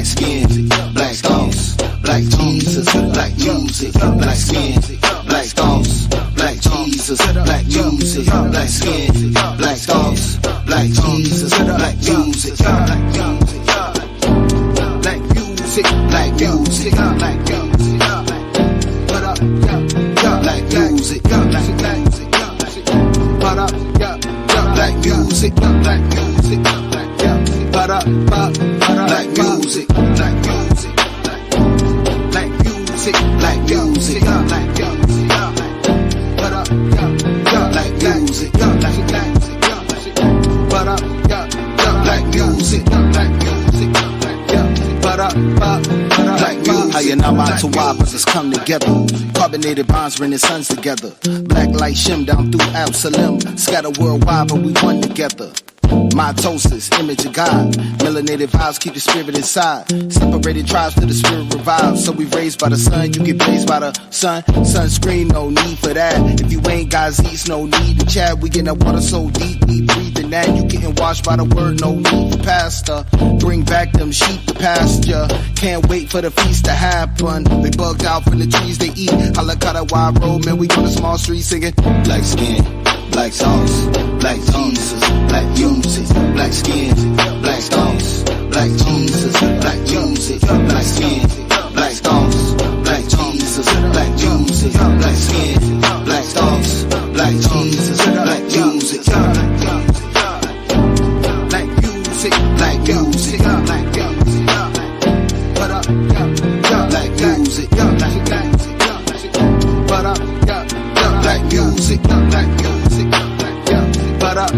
black skin, black stones, black Jesus, black music, black skin, black stones, black Jesus, black music, black skin, black stones, black Jesus, black music, black music, black music, black music, black music, what up, black music, black music, what up, black music, black music, what up, black music, black music, black music, black music, black music, what up, black music, black music, what up, black music, black music, what up, black music. Hayanama to why brothers come together. Carbonated bonds bring the suns together. Black light shim down through Absalom. Scatter worldwide, but we one together. Mitosis, image of God. Melanated vibes keep the spirit inside. Separated tribes till the spirit revives. So we raised by the sun, you get blazed by the sun. Sunscreen, no need for that. If you ain't got Z's, no need to chat. We get that water so deep, we breathing that. You getting washed by the word, no need for pastor. Bring back them sheep to pasture. Can't wait for the feast to happen. They bugged out from the trees they eat. Halakada wide road, man, we on the small street singing. Black skin, black sauce, black Jesus, black music, black skin, black stones, black Jesus, black music, black skin, black stones, black Jesus, black music, black skin, black stones, black Jesus, black music, black music, black music, black music, what up, black music, black music, what up, black music, black music, but up,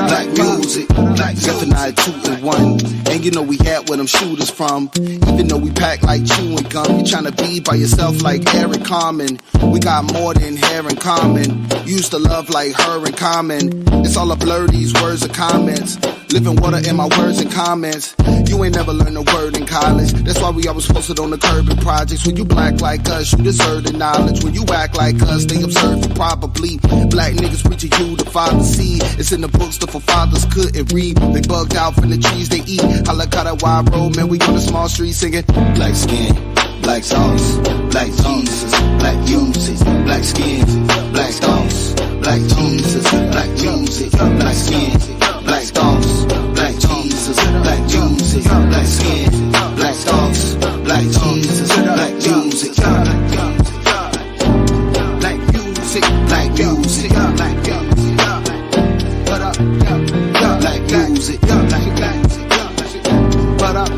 black music, black Zephaniah 2 and 1. And you know we had where them shooters from. Even though we pack like chewing gum, you tryna be by yourself like Eric Carmen. We got more than hair in common. Used to love like her in common. It's all a blur, these words and comments. Living water in my words and comments. You ain't never learned a word in college. That's why we always posted on the curb in projects. When you black like us, you deserve the knowledge. When you act like us, they observe you probably. Black niggas preaching you the father's seed. It's in the books the forefathers couldn't read. They bugged out from the trees they eat. Halakada wide road, man, we on the small street singing. Black skin, black sauce, black Jesus, black music, black skin, black stones, black Jesus, black music, black skin, black stones, black Jesus, black music, black skin, black stones, black Jesus, black music, black music, black music, black music, what up, black music, black music, what up,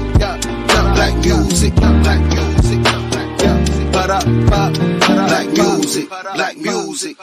black music, black music, what up, black music, black music.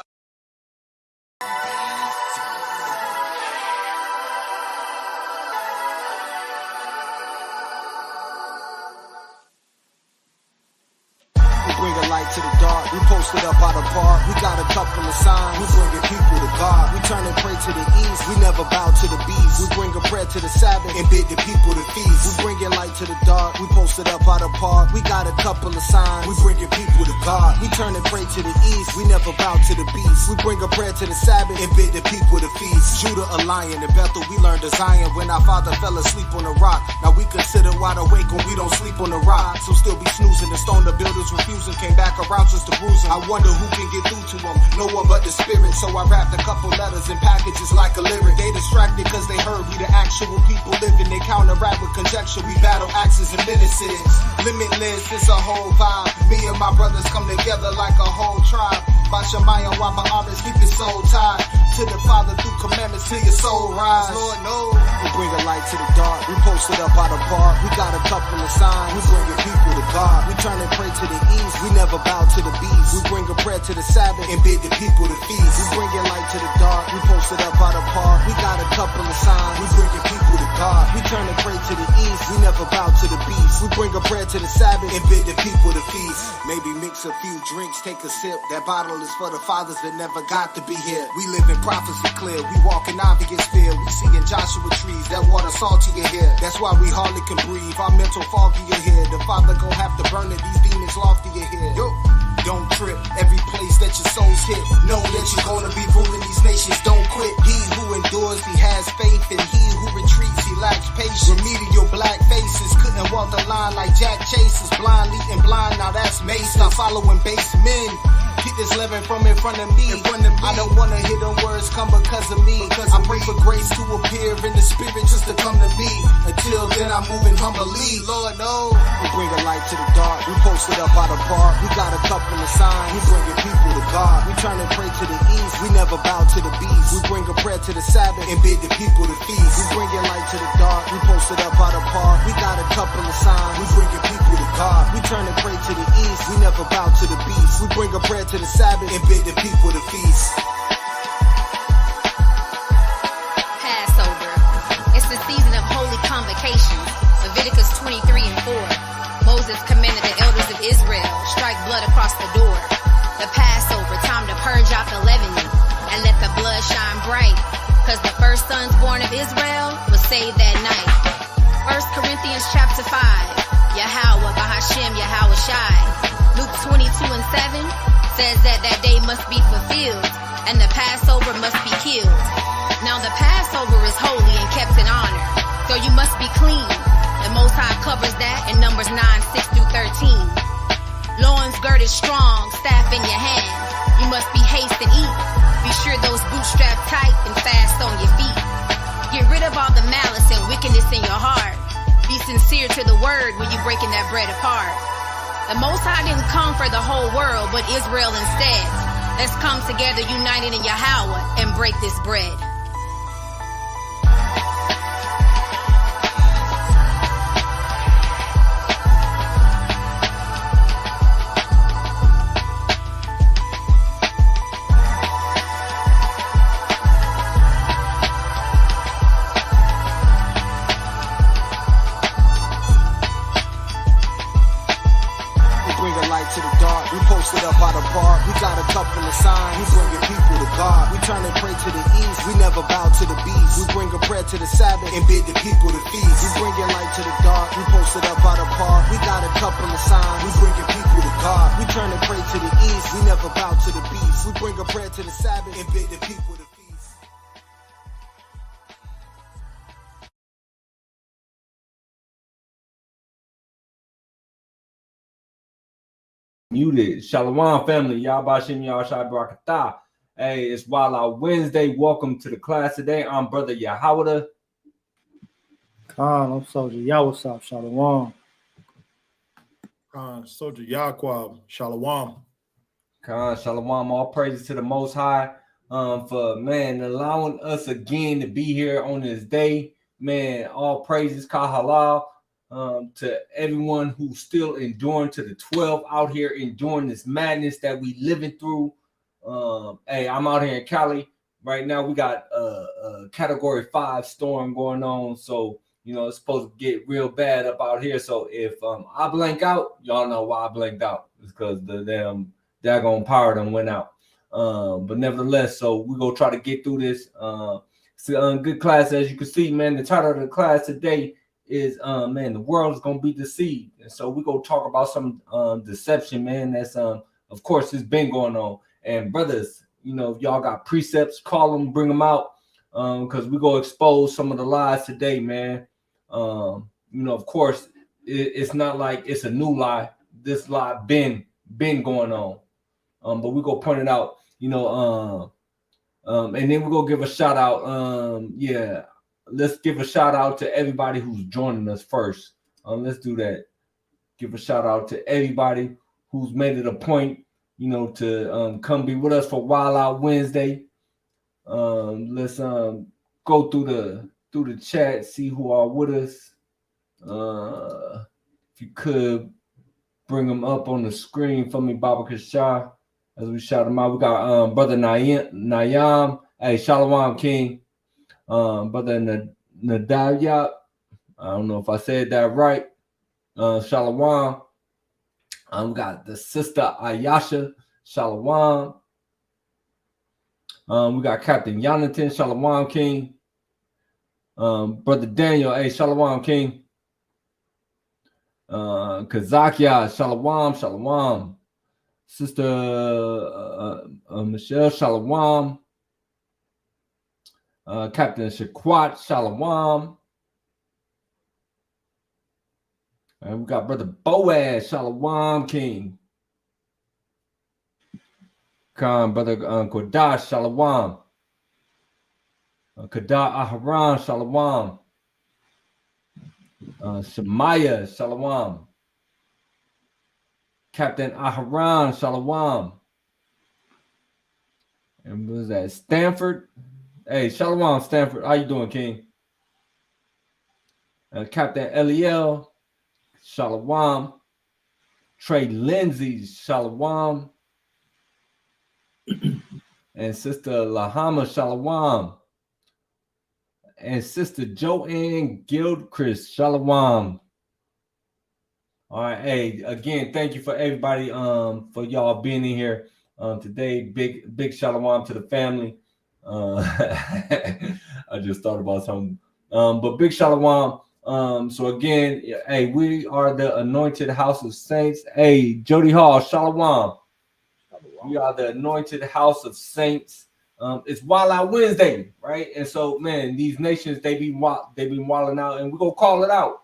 Bring a light to the dark. We posted up by the park. We got a couple of signs. We bringing people to God. We turn and pray to the east. We never bow to the beast. We bring a prayer to the Sabbath and bid the people to feast. We bringing light to the dark. We posted up by the park. We got a couple of signs. We bringing people to God. We turn and pray to the east. We never bow to the beast. We bring a prayer to the Sabbath and bid the people to feast. Judah a lion. In Bethel we learned to Zion when our father fell asleep on the rock. Now we consider wide awake when we don't sleep on the rock. So still be snoozing the stone the builders refusing. Came back around just to bruise him. I wonder who can get through to him. No one but the spirit. So I wrapped a couple letters in packages like a lyric. They distracted cause they heard we the actual people living. They counteract with conjecture. We battle axes and menaces. Limitless, it's a whole vibe. Me and my brothers come together like a whole tribe. Bashamayim while my arms keep your soul tied to the Father through commandments till your soul rise. Lord knows. We bring a light to the dark. We posted up by the park. We got a couple of signs. We bringing people to God. We turn and pray to the east. We never bow to the beast. We bring a prayer to the Sabbath and bid the people to feast. We bringing light to the dark. We posted up by the park. We got a couple of signs. We bringing people to God. We turn and pray to the east. We never bow to the beast. We bring a prayer to the Sabbath and bid the people to feast. Maybe mix a few drinks, take a sip. That bottle is for the fathers that never got to be here. We live in prophecy clear. We walk in obvious fear. We see in Joshua trees that water salty in here. That's why we hardly can breathe. Our mental foggy in here. The Father gon' have to burn it. These demons lofty in here. Yo. don't trip. Every place that your soul's hit, know that you're gonna be ruling these nations, don't quit. He who endures, he has faith, and he who retreats, he lacks patience. Remedial black faces couldn't walk the line like Jack Chasers, blind leading blind, now that's Mace. Stop following base men. Keep this living from in front of me. I don't wanna hear them words come because of me. I pray for grace to appear in the spirit just to come to me. Until then I'm moving humbly. Lord knows. We bring a light to the dark. We posted up out of park. We got a couple of signs. We bringing people to God. We trying to pray to the east. We never bow to the beast. We bring a prayer to the Sabbath and bid the people to feast. We bringing light to the dark. We posted up out of park. We got a couple of signs. We bringing people to God. We turn to pray to the east. We never bow to the beast. We bring a prayer to the Sabbath and bid the people to feast. Passover. It's the season of holy convocations. Leviticus 23 and 4. Moses commanded the elders of Israel, strike blood across the door. The Passover, time to purge out the leavening and let the blood shine bright. Cause the first sons born of Israel was saved that night. 1 Corinthians chapter 5. Yahweh, Bahashem, Yahweh Shai. Luke 22 and 7 says that day must be fulfilled and the Passover must be killed. Now the Passover is holy and kept in honor, so you must be clean. The Most High covers that in Numbers 9, 6 through 13. Loins girded strong, staff in your hand. You must be haste and eat. Be sure those boots strapped tight and fast on your feet. Get rid of all the malice and wickedness in your heart. Be sincere to the word when you're breaking that bread apart. The Most High didn't come for the whole world, but Israel instead. Let's come together united in Yahweh and break this bread. To the dark, we posted up out of park. We got a couple of signs. We bringing people to God. We turn and pray to the east. We never bow to the beast. We bring a prayer to the Sabbath and bid the people to feast. We bringing light to the dark. We posted up out of park. We got a couple of signs. We bringing people to God. We turn and pray to the east. We never bow to the beast. We bring a prayer to the Sabbath and bid the people to feast. Muted. Shalom, family. Yabashim Yashai Barakatah. Hey, it's Wild Out Wednesday. Welcome to the class today. I'm Brother Yahweh. Khan, I'm Soldier Yawasab. Shalom. Soldier Yaquab. Shalom. Khan, Shalom. All praises to the Most High for, man, allowing us again to be here on this day. Man, all praises, Kahalal. To everyone who's still enduring, to the 12 out here enduring this madness that we living through. Hey, I'm out here in Cali right now. We got a category 5 storm going on, so you know it's supposed to get real bad up out here. So if I blank out, y'all know why I blanked out. It's because the damn daggone power done went out. But nevertheless, so we gonna try to get through this. It's a good class, as you can see, man. The title of the class today is man, the world is gonna be deceived, and so we gonna talk about some deception, man. That's of course it's been going on. And brothers, you know, if y'all got precepts, call them, bring them out, because we gonna expose some of the lies today, man. You know, of course, it's not like it's a new lie. This lie been going on, but we gonna point it out, you know, and then we gonna give a shout out. Yeah. Let's give a shout out to everybody who's joining us first. Let's do that. Give a shout out to everybody who's made it a point, you know, to come be with us for Wild Out Wednesday. Let's go through the chat, see who are with us. If you could bring them up on the screen for me, Baba Cashapp, as we shout them out. We got Brother Nayam. Hey, Shalom King. Brother Nadayab, I don't know if I said that right. Shalom. We got the sister Ayasha. Shalom. We got Captain Jonathan. Shalom King. Brother Daniel. Hey, Shalom King. Kazakia. Shalom. Sister Michelle Shalom, Captain Shaquat Shalom, and we got Brother Boaz Shalom King, Brother Kodash Shalom, Kadah Aharon Shalom, Shemaiah Shalom, Captain Aharon Shalom, and what was that? Stanford. Hey, Shalom Stanford. How you doing, King? Captain Eliel Shalom, Trey Lindsay Shalom, and Sister Lahama Shalom, and Sister Joanne Gilchrist Shalom. All right, hey, again, thank you for everybody for y'all being in here today. Big shalom to the family. I just thought about something, but big shalom. So again, hey, we are the Anointed House of Saints. Hey, Jody Hall, shalom. We are the Anointed House of Saints. It's Wild Out Wednesday, right? And so, man, these nations they be wilding out, and we gonna call it out.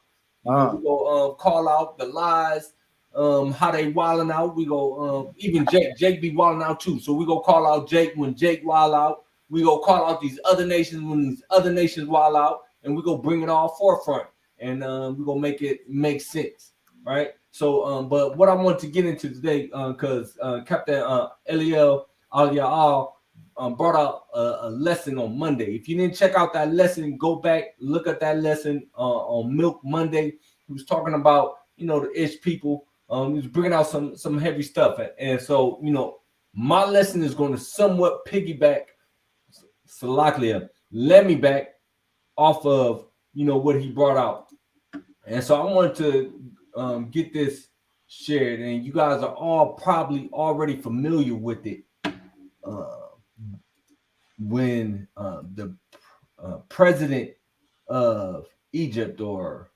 We go call out the lies, how they wilding out. We go even Jake be wilding out too. So we go call out Jake when Jake wild out. We go call out these other nations when these other nations wild out, and we go bring it all forefront, and we gonna make it make sense, right? So, but what I want to get into today, because Captain Eliel Al-Ya'al brought out a lesson on Monday. If you didn't check out that lesson, go back, look at that lesson on Milk Monday. He was talking about, the Ish people. He was bringing out some heavy stuff. And so, my lesson is going to somewhat piggyback, let me back off of, what he brought out. And so I wanted to get this shared, and you guys are all probably already familiar with it. When the president of Egypt, or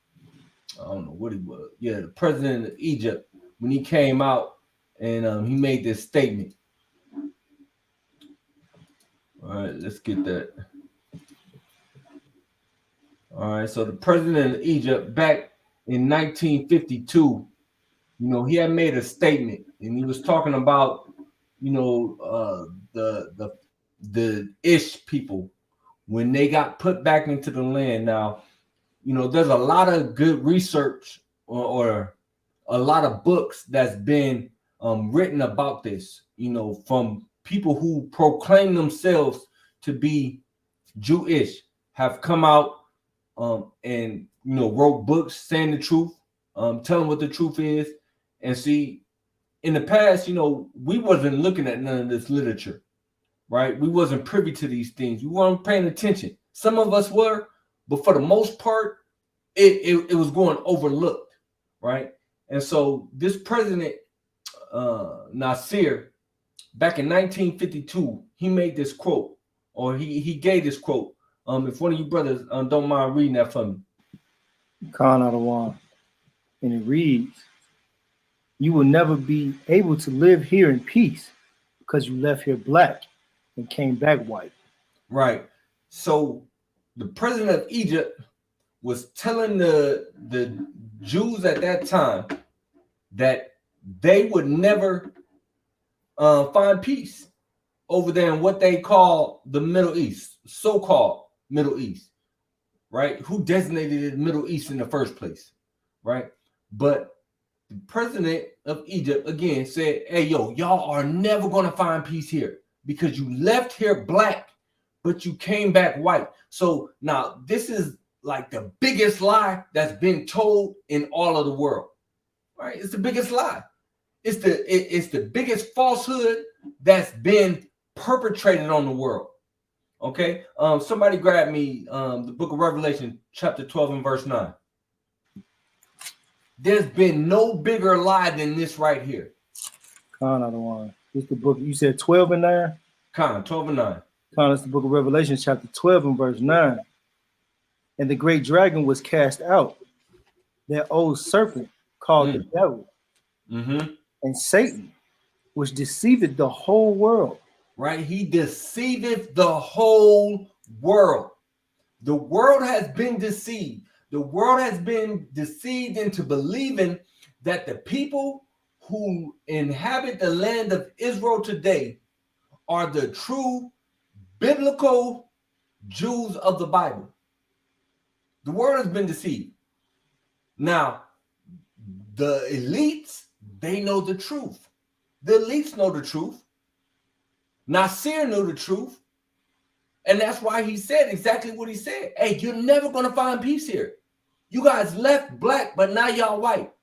I don't know what he was, the president of Egypt, when he came out and he made this statement. All right, let's get that. All right, so the president of Egypt back in 1952, he had made a statement, and he was talking about, the Ish people when they got put back into the land. Now, there's a lot of good research or a lot of books that's been written about this, from people who proclaim themselves to be Jewish, have come out and wrote books saying the truth, telling what the truth is. And see, in the past, we wasn't looking at none of this literature, right? We wasn't privy to these things. We weren't paying attention. Some of us were, but for the most part, it was going overlooked, right? And so this president, Nasir, back in 1952, he made this quote, or he gave this quote. If one of you brothers don't mind reading that for me. Khan Adawan. And it reads, "You will never be able to live here in peace because you left here black and came back white." Right. So the president of Egypt was telling the Jews at that time that they would never find peace over there in what they call the Middle East, so-called Middle East, right? Who designated the Middle East in the first place, right? But the president of Egypt, again, said, hey, y'all are never going to find peace here because you left here black, but you came back white. So now this is like the biggest lie that's been told in all of the world, right? It's the biggest lie. It's the biggest falsehood that's been perpetrated on the world. Okay, somebody grab me the book of Revelation, chapter 12 and verse 9. There's been no bigger lie than this right here. Khan Adawan. It's the book, you said 12 and 9? Khan, 12 and 9. Khan, it's the book of Revelation, chapter 12 and verse 9. "And the great dragon was cast out, that old serpent called the devil and Satan, which deceiveth the whole world. Right? He deceiveth the whole world. The world has been deceived. The world has been deceived into believing that the people who inhabit the land of Israel today are the true biblical Jews of the Bible. The world has been deceived. Now, the elites, they know the truth. The elites know the truth. Nasir knew the truth. And that's why he said exactly what he said. Hey, you're never going to find peace here. You guys left black, but now y'all white.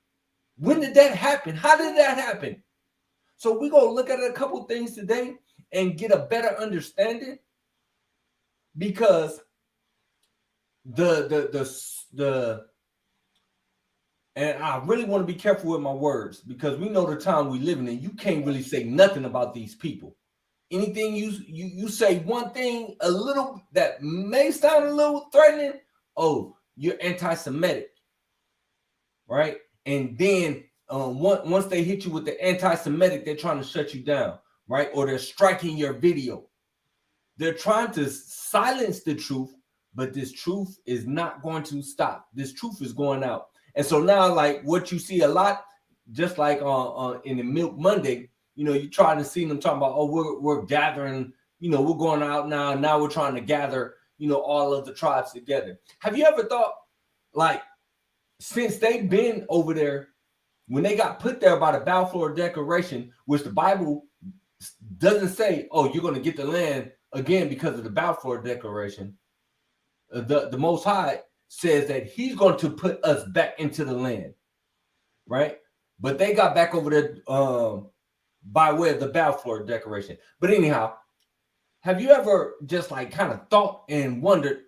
When did that happen? How did that happen? So we're going to look at a couple things today and get a better understanding, because and I really want to be careful with my words, because we know the time we live in. You can't really say nothing about these people. Anything you say one thing a little that may sound a little threatening, oh, you're anti-Semitic, right? And then once they hit you with the anti-Semitic, they're trying to shut you down, right? Or they're striking your video. They're trying to silence the truth, but this truth is not going to stop. This truth is going out. And so now, like what you see a lot, just like in the Milk Monday, you know, you trying to see them talking about, oh, we're gathering, you know, we're going out now. Now we're trying to gather, you know, all of the tribes together. Have you ever thought, like, since they've been over there, when they got put there by the Balfour Declaration, which the Bible doesn't say, oh, you're going to get the land again because of the Balfour Declaration, the Most High says that he's going to put us back into the land, right? But they got back over there by way of the Balfour Declaration. But anyhow, have you ever just like kind of thought and wondered,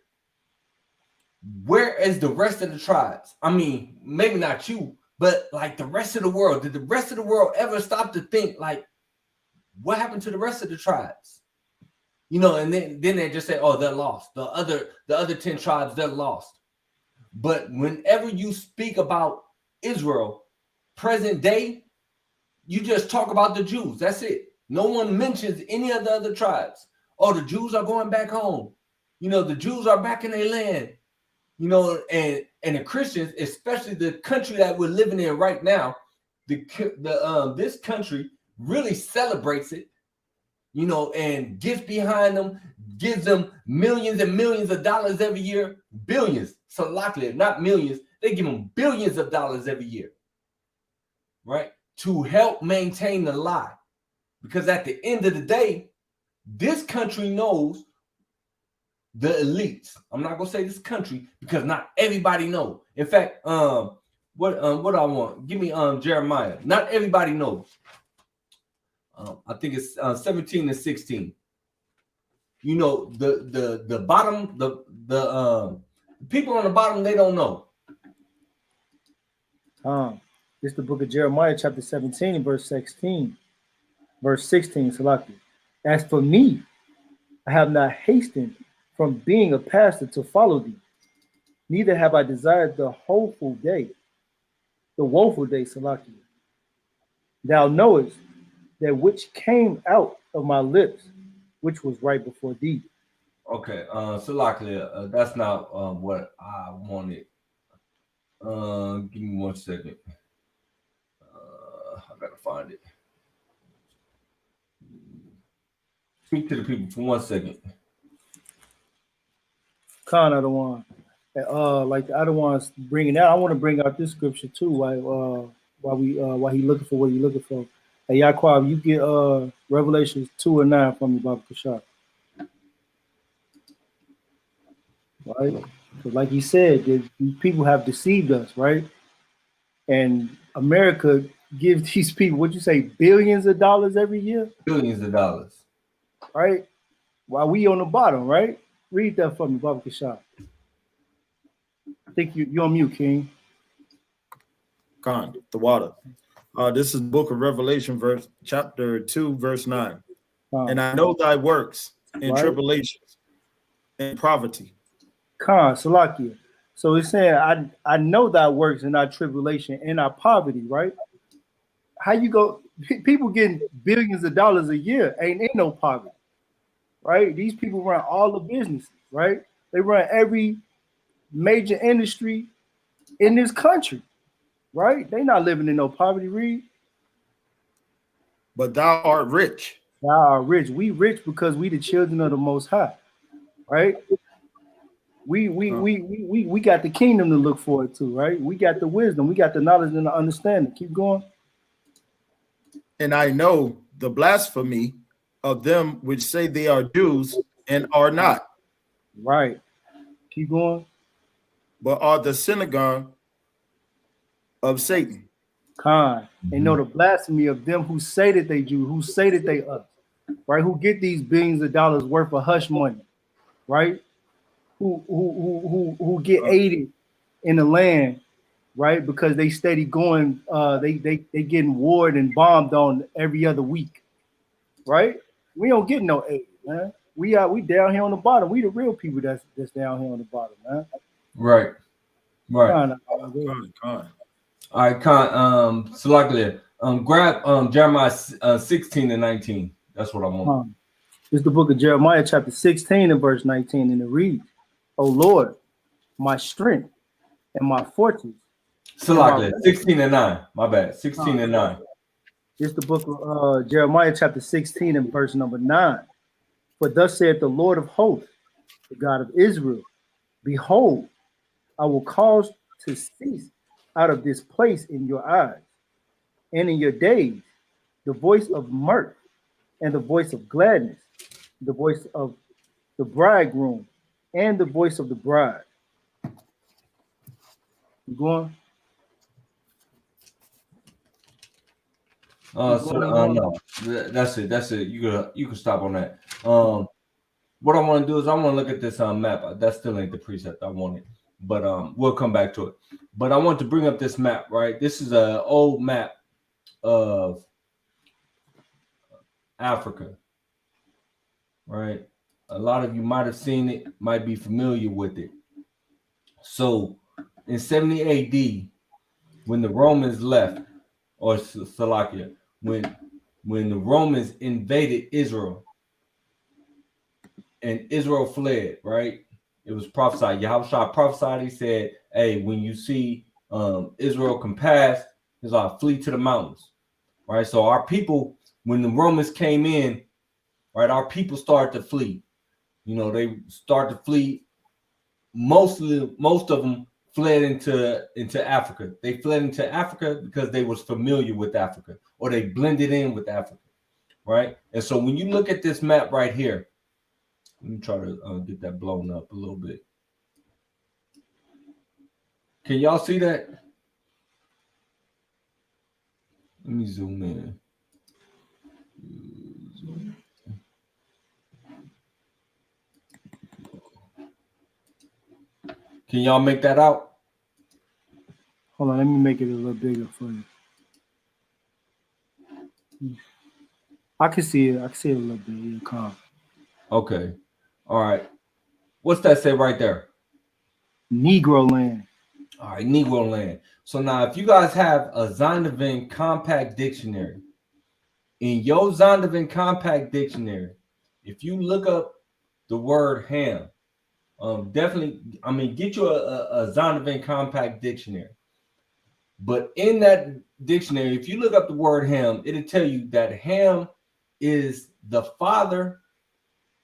where is the rest of the tribes? I mean, maybe not you, but like the rest of the world. Did the rest of the world ever stop to think, like, what happened to the rest of the tribes? You know, and then they just say, oh, they're lost. The other 10 tribes, they're lost. But whenever you speak about Israel, present day, you just talk about the Jews. That's it. No one mentions any of the other tribes. Oh, the Jews are going back home. You know, the Jews are back in their land. You know, and the Christians, especially the country that we're living in right now, this country really celebrates it, you know, and gets behind them, gives them millions and millions of dollars every year, billions. So luckily, not millions, they give them billions of dollars every year, right? To help maintain the lie. Because at the end of the day, this country knows the elites. I'm not gonna say this country because not everybody knows. In fact, what I want? Give me Jeremiah. Not everybody knows. I think it's 17 and 16. You know, the bottom, the people on the bottom, they don't know. It's the book of Jeremiah, chapter 17, verse 16. Verse 16, Salaki. As for me, I have not hastened from being a pastor to follow thee, neither have I desired the woeful day, Salaki. Thou knowest that which came out of my lips, which was right before thee. Okay, Salaki, that's not what I wanted. Give me 1 second. I gotta find it. Speak to the people for 1 second. Khan, I don't want, like I don't want to bring it out. I want to bring out this scripture too. While he looking for what he looking for. Hey, Yaquab, you get Revelations 2 and 9 from me, Baba Cashapp. Right? Because like he said, these people have deceived us, right? And America gives these people, what you say, billions of dollars every year? Billions of dollars. Right? While we on the bottom, right? Read that for me, Baba Cashapp. I think you're on mute, King. Khan, the water. This is the book of Revelation, chapter 2, verse 9. And I know thy works and tribulations and poverty. Khan, Salakia. So it's saying, I know thy works and thy tribulation and our poverty, right? how you go? People getting billions of dollars a year ain't no poverty, right? These people run all the businesses, right? They run every major industry in this country, right? They not living in no poverty, Reed. But thou art rich. Thou art rich. We rich because we the children of the Most High, right? We got the kingdom to look forward to, right? We got the wisdom, we got the knowledge and the understanding. Keep going. And I know the blasphemy of them which say they are Jews and are not. Right. Keep going. But are the synagogue of Satan. Khan. And know the blasphemy of them who say that they Jews, who say that they us, right? Who get these billions of dollars worth of hush money, right? Who get aided in the land, right? Because they steady going, they getting warred and bombed on every other week, right? We don't get no aid, man. We down here on the bottom. We the real people that's down here on the bottom, man. Right. Con. All right, Con. Select grab Jeremiah 16 and 19. That's what I want. It's the book of Jeremiah, chapter 16 and verse 19, and it reads, "O Lord, my strength and my fortress." Select 16 and 9. My bad. 16 and 9. It's the book of Jeremiah, chapter 16 and verse number 9. "For thus saith the Lord of hosts, the God of Israel, behold, I will cause to cease out of this place in your eyes, and in your days, the voice of mirth and the voice of gladness, the voice of the bridegroom and the voice of the bride." You going? No, that's it. That's it. You can stop on that. What I want to do is I want to look at this map. That still ain't the precept I wanted, but we'll come back to it. But I want to bring up this map, right? This is an old map of Africa, right? A lot of you might have seen it, might be familiar with it. So in 70 AD, when the Romans left, or Salakia, when the Romans invaded Israel and Israel fled, right? It was prophesied. Yahushua prophesied. He said, "Hey, when you see Israel come past, he's like, flee to the mountains." Right. So our people, when the Romans came in, right, our people started to flee. You know, they started to flee. Most of them fled into Africa. They fled into Africa because they was familiar with Africa, or they blended in with Africa, right? And so when you look at this map right here, let me try to get that blown up a little bit. Can y'all see that? Let me zoom in. Can y'all make that out? Hold on, let me make it a little bigger for you. I can see it. I can see it a little bit. Yeah, calm. Okay. All right. What's that say right there? Negro land. All right, Negro land. So now if you guys have a Zondervan compact dictionary, in your Zondervan compact dictionary, if you look up the word ham, definitely, get you a Zondervan compact dictionary. But in that dictionary, if you look up the word Ham, it'll tell you that Ham is the father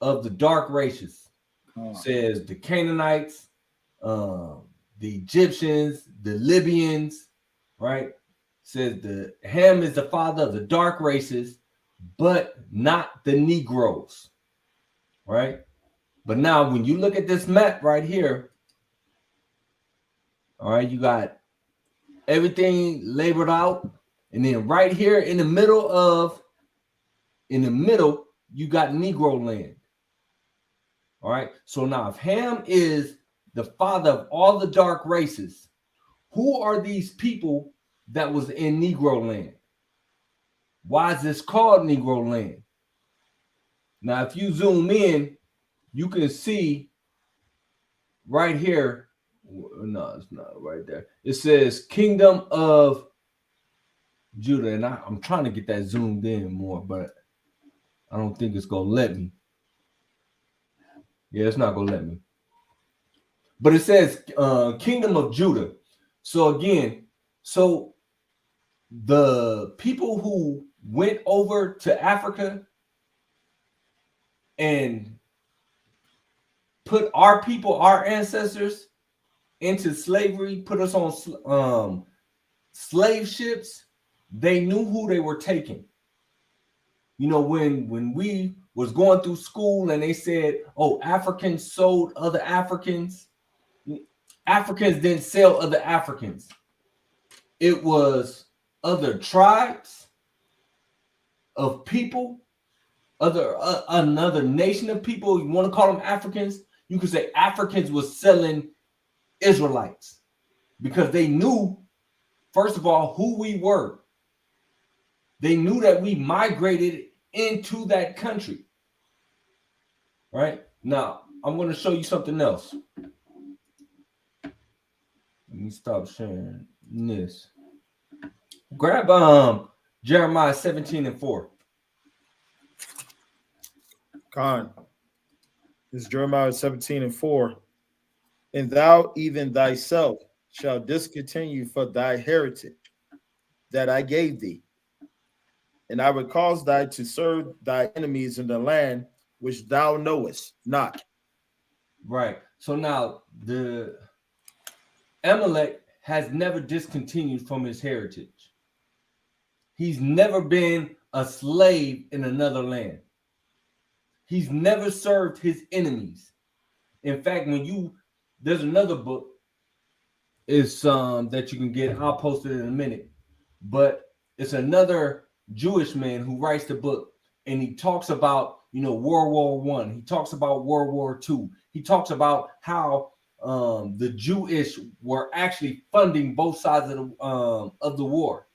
of the dark races. Says the Canaanites, the Egyptians, the Libyans, right? Says the Ham is the father of the dark races, but not the Negroes, right? But now when you look at this map right here, all right, you got everything labeled out, and then right here in the middle, you got Negro land. All right. So now if Ham is the father of all the dark races, who are these people that was in Negro land? Why is this called Negro land? Now, if you zoom in, you can see right here. No, it's not right there. It says Kingdom of Judah, and I'm trying to get that zoomed in more, but I don't think it's gonna let me. Yeah, it's not gonna let me. But it says Kingdom of Judah. So again, so the people who went over to Africa and put our people, our ancestors, into slavery, put us on slave ships, they knew who they were taking. You know, when we was going through school and they said, oh, Africans sold other Africans. Africans didn't sell other Africans. It was other tribes of people, another nation of people. You want to call them Africans? You could say Africans was selling Israelites because they knew, first of all, who we were. They knew that we migrated into that country. Right? Now, I'm going to show you something else. Let me stop sharing this. Grab Jeremiah 17:4. Con. This is Jeremiah 17:4. And thou even thyself shall discontinue for thy heritage that I gave thee. And I will cause thy to serve thy enemies in the land which thou knowest not. Right. So now the Amalek has never discontinued from his heritage. He's never been a slave in another land. He's never served his enemies. In fact, there's another book is that you can get. I'll post it in a minute, but it's another Jewish man who writes the book, and he talks about World War I. He talks about World War II. He talks about how the Jewish were actually funding both sides of the war,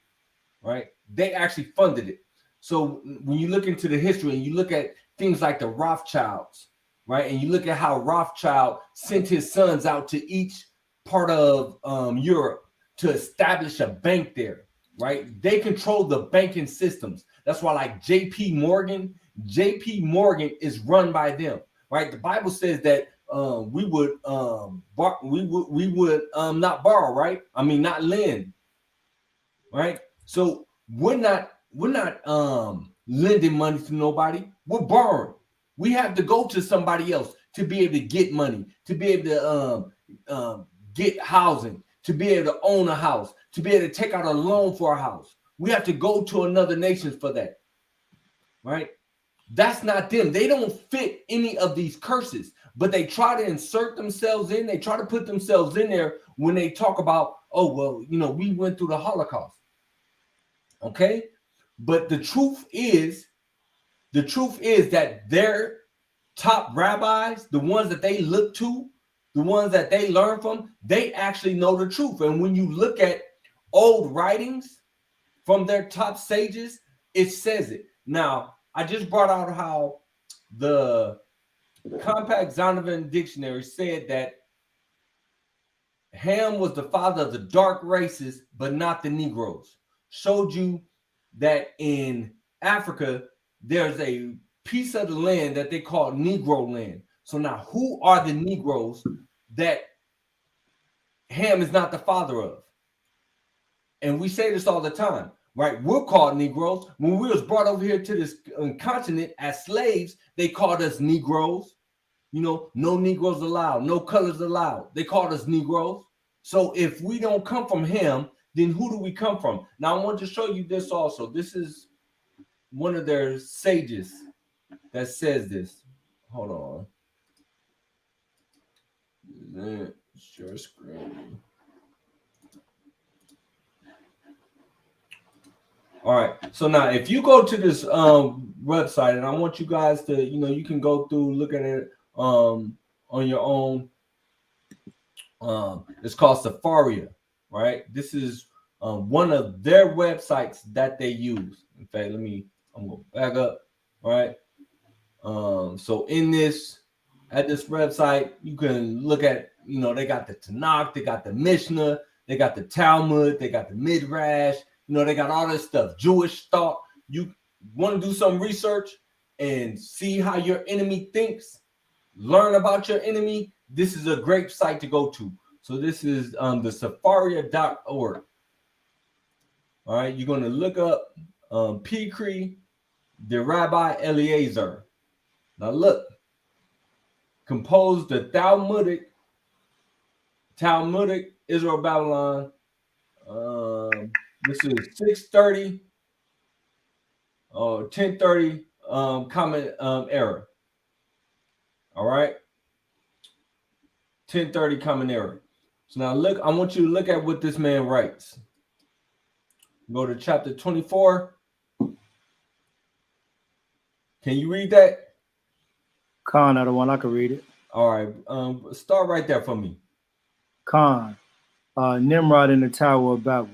right? They actually funded it. So when you look into the history and you look at things like the Rothschilds, right, and you look at how Rothschild sent his sons out to each part of Europe to establish a bank there, right? They control the banking systems. That's why, like J.P. Morgan is run by them, right? The Bible says that we would not borrow, right? I mean, not lend, right? So we're not lending money to nobody. We're borrowing. We have to go to somebody else to be able to get money, to be able to get housing, to be able to own a house, to be able to take out a loan for a house. We have to go to another nation for that, right? That's not them. They don't fit any of these curses, but they try to insert themselves in. They try to put themselves in there when they talk about, oh, well, we went through the Holocaust. Okay? But the truth is that their top rabbis, the ones that they look to, the ones that they learn from, they actually know the truth. And when you look at old writings from their top sages, it says it. Now, I just brought out how the Compact Zondervan Dictionary said that Ham was the father of the dark races, but not the Negroes. Showed you that in Africa, there's a piece of the land that they call Negro land. So now, who are the Negroes that Ham is not the father of? And we say this all the time, right? We're called Negroes. When we was brought over here to this continent as slaves, they called us Negroes. No Negroes allowed, no colors allowed. They called us Negroes. So if we don't come from Ham, then who do we come from? Now, I want to show you this also. This is one of their sages that says this. Hold on. Share screen. All right. So now, if you go to this website, and I want you guys to, you can go through, look at it on your own. It's called Safaria, right? This is one of their websites that they use. In fact, I'm going to back up, right? So at this website, you can look at, they got the Tanakh, they got the Mishnah, they got the Talmud, they got the Midrash, You know, they got all this stuff, Jewish thought. You want to do some research and see how your enemy thinks, learn about your enemy, this is a great site to go to. So this is the safaria.org. All right, you're going to look up Pikri, the Rabbi Eliezer. Now look, composed the Talmudic Israel Babylon. This is 630 or 1030 common era. All right, 1030 common era. So now look, I want you to look at what this man writes. Go to chapter 24. Can you read that? Khan, I don't want. I can read it. All right, start right there for me. Khan, Nimrod in the Tower of Babel.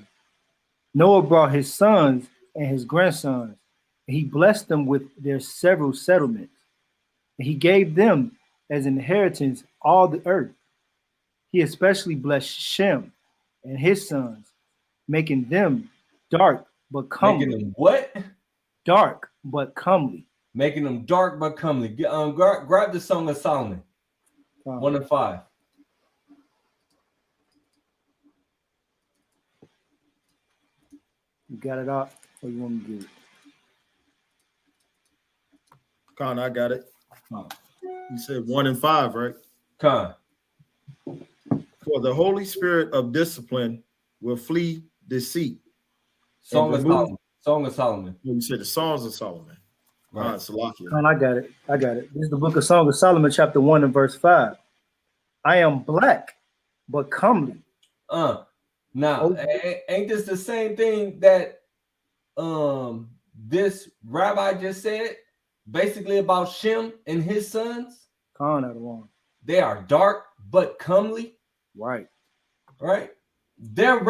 Noah brought his sons and his grandsons, and he blessed them with their several settlements. And he gave them as inheritance all the earth. He especially blessed Shem and his sons, making them dark but comely. Making them what? Dark but comely. Making them dark but comely. Grab the Song of Solomon, 1 and 5. You got it up, or you want me to get it? Con, I got it. You said 1 and 5, right? Con. For the Holy Spirit of discipline will flee deceit. Song of Solomon. Song of Solomon. You said the Songs of Solomon. Right. Salakia. Khan, I got it. This is the book of Song of Solomon, chapter 1 and verse 5. I am black but comely. Now, ain't this the same thing that this rabbi just said, basically about Shem and his sons? Khan, I don't want. They are dark but comely. Right. Right. Their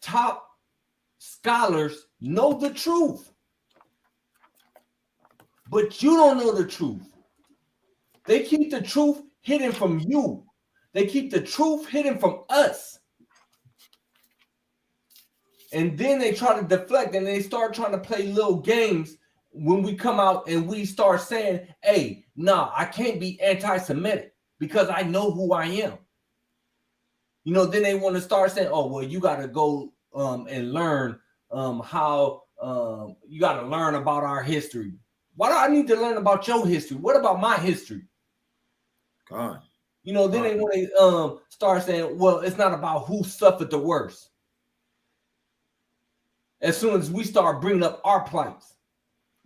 top scholars know the truth, but you don't know the truth. They keep the truth hidden from you. They keep the truth hidden from us. And then they try to deflect and they start trying to play little games when we come out and we start saying, hey, nah, I can't be anti-Semitic because I know who I am. You know, then they want to start saying, oh, well, you got to go and learn how you got to learn about our history. Why do I need to learn about your history? What about my history? God. You know, then they want to start saying, well, it's not about who suffered the worst. As soon as we start bringing up our plights,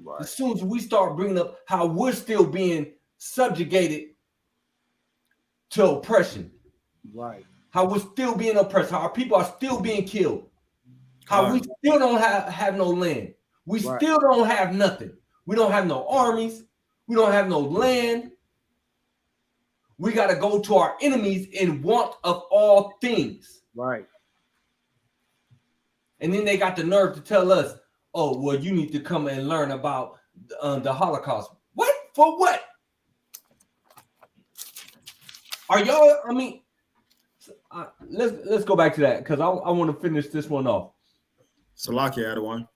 right. As soon as we start bringing up how we're still being subjugated to oppression, right? How we're still being oppressed, how our people are still being killed, how we still don't have no land, we still don't have nothing. We don't have no armies, we don't have no land. We got to go to our enemies in want of all things, right? And then they got the nerve to tell us, oh, well, you need to come and learn about the Holocaust. What? For what? Are y'all, I mean, let's go back to that because I want to finish this one off. Salakia had one.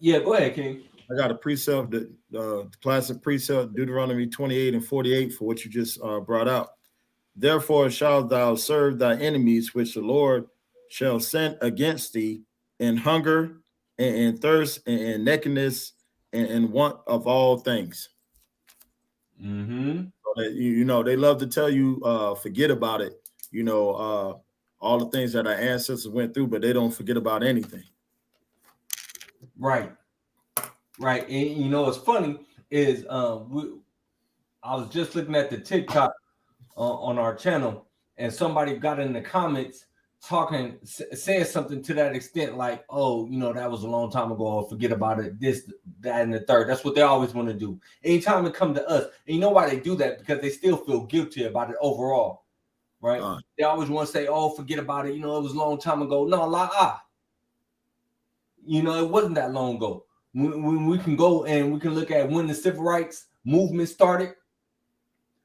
Yeah, go ahead, King. I got a precept, the classic precept, Deuteronomy 28 and 48 for what you just brought out. Therefore shalt thou serve thy enemies, which the Lord shall send against thee, in hunger and thirst and nakedness and want of all things. Mm-hmm. So that, you know, they love to tell you, forget about it. You know, all the things that our ancestors went through, but they don't forget about anything. Right. Right. And you know, what's funny is I was just looking at the TikTok on our channel, and somebody got in the comments saying something to that extent, like, oh, you know, that was a long time ago, or forget about it, this, that, and the third. That's what they always want to do. Anytime it comes to us, and you know why they do that? Because they still feel guilty about it overall, right? They always want to say, oh, forget about it. You know, it was a long time ago. No, you know, it wasn't that long ago. When we can go and we can look at when the civil rights movement started,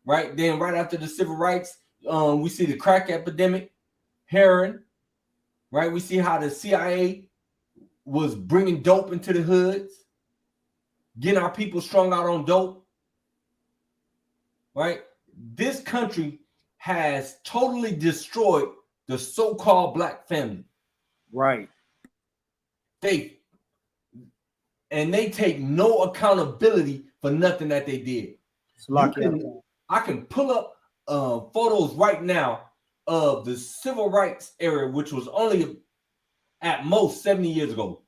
right? Then right after the civil rights, we see the crack epidemic, heroin, right? We see how the CIA was bringing dope into the hoods, getting our people strung out on dope, right? This country has totally destroyed the so-called black family. Right. They take no accountability for nothing that they did. I can pull up photos right now of the civil rights era, which was only at most 70 years ago,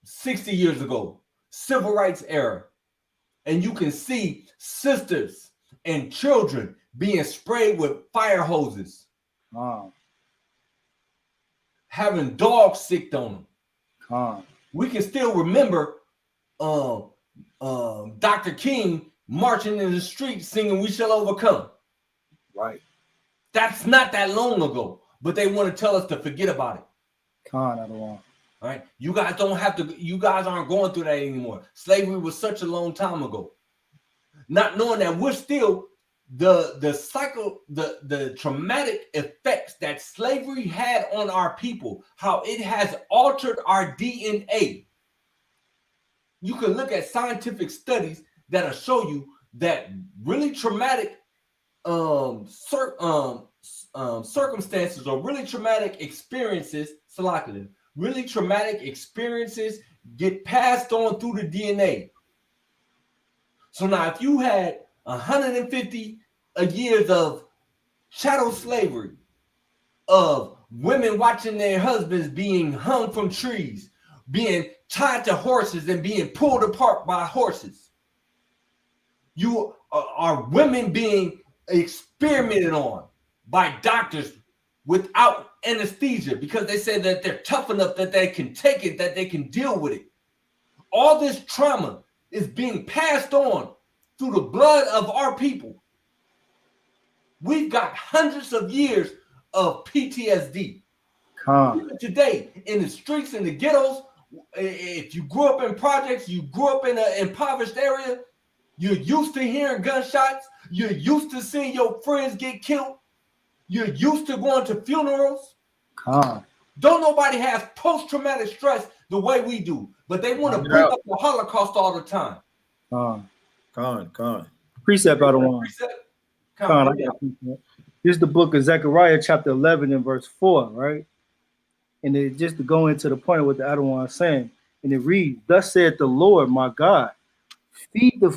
60 years ago, civil rights era. And you can see sisters and children being sprayed with fire hoses. Having dogs sicked on them. We can still remember Dr. King marching in the streets singing "We Shall Overcome." Right. That's not that long ago, but they want to tell us to forget about it. I don't want. All right, you guys don't have to. You guys aren't going through that anymore. Slavery was such a long time ago. Not knowing that we're still the cycle, the traumatic effects that slavery had on our people, how it has altered our DNA. You can look at scientific studies that'll show you that really traumatic circumstances or really traumatic experiences, really traumatic experiences get passed on through the DNA. So now if you had 150 years of chattel slavery, of women watching their husbands being hung from trees, being tied to horses and being pulled apart by horses, you are women being experimented on by doctors without anesthesia because they say that they're tough enough that they can take it, that they can deal with it. All this trauma is being passed on through the blood of our people. We've got hundreds of years of PTSD. Today, in the streets, in the ghettos, if you grew up in projects, you grew up in an impoverished area, you're used to hearing gunshots, you're used to seeing your friends get killed, you're used to going to funerals. Don't nobody have post-traumatic stress the way we do, but they want to bring up the Holocaust all the time. Precept, I don't want. This is the book of Zechariah, chapter 11 and verse 4, right? And it just to go into the point of what the Adonai is saying, and it reads, "Thus saith the Lord, my God, feed the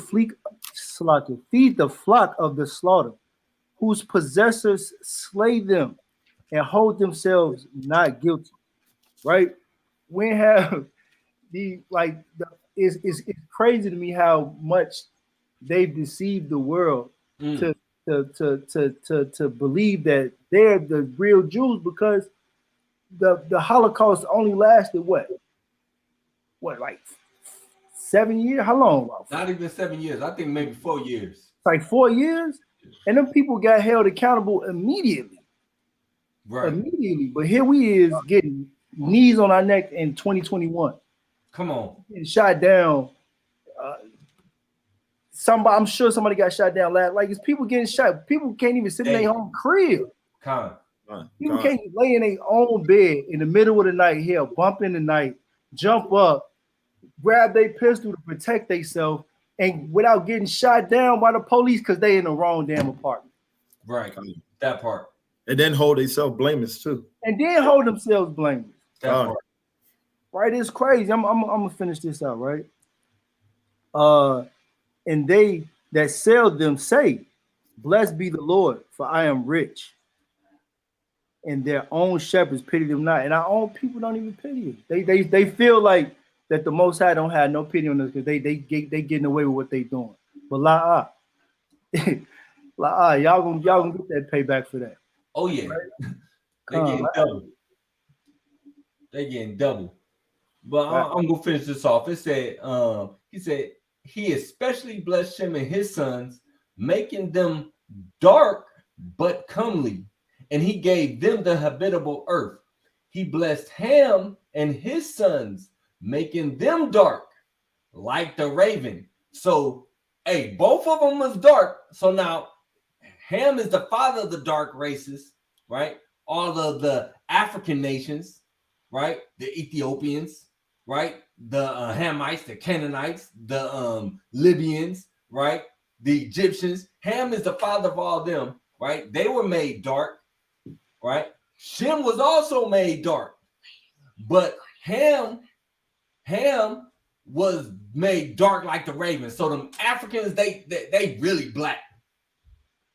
flock of the slaughter, whose possessors slay them and hold themselves not guilty." Right? We have it's crazy to me how much they've deceived the world to believe that they're the real Jews, because the Holocaust only lasted what like 7 years? How long? Not even 7 years. I think maybe 4 years. It's like 4 years, and them people got held accountable immediately. Right. Immediately. But here we is getting knees on our neck in 2021. Come on. Getting shot down. I'm sure somebody got shot down last. Like, it's people getting shot. People can't even sit in their own crib. People can't lay in their own bed in the middle of the night, hear a bump in the night, jump up, grab their pistol to protect themselves, and without getting shot down by the police because they in the wrong damn apartment. Right. That part. And then hold themselves blameless too. And then hold themselves blameless. That part. Right? It's crazy. I'm gonna finish this out, right? And they that sell them say, "Blessed be the Lord, for I am rich." And their own shepherds pity them not. And our own people don't even pity them. They feel like that the Most High don't have no pity on us because they getting away with what they doing. But y'all gonna get that payback for that. Oh yeah. Right? They're getting double. They're getting double. But I'm gonna finish this off. It said, he said, "He especially blessed Shem and his sons, making them dark but comely, and he gave them the habitable earth. He blessed Ham and his sons, making them dark like the raven." So, hey, both of them was dark. So now Ham is the father of the dark races, right? All of the African nations, right? The Ethiopians, right? The Hamites, the Canaanites, the Libyans, right? The Egyptians. Ham is the father of all them, right? They were made dark, right? Shem was also made dark, but Ham was made dark like the raven. So them Africans, they really black.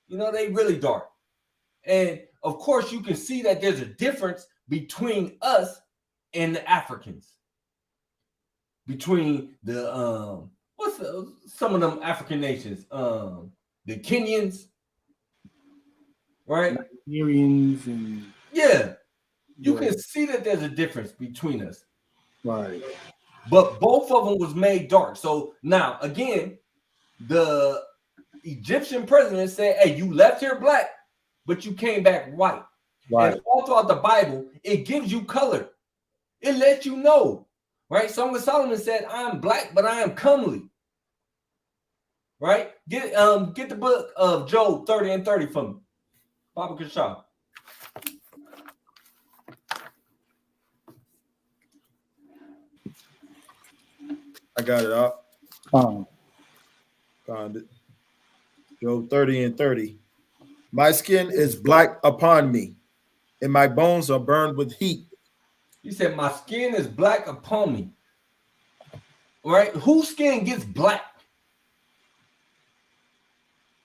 You know, they really dark. And of course, you can see that there's a difference between us and the Africans. Between the some of them African nations, the Kenyans, right? Nigerians and Yeah, you can see that there's a difference between us. right. But both of them was made dark. So now again, the Egyptian president said, "Hey, you left here black, but you came back white." Right. And all throughout the Bible, it gives you color. It lets you know, right? Song of Solomon said, "I am black, but I am comely." Right? Get the book of Job 30 and 30 from me. Baba Cashapp. I got it up. Found it. Job 30 and 30. My skin is black upon me, and my bones are burned with heat. He said, "My skin is black upon me." Right? Whose skin gets black?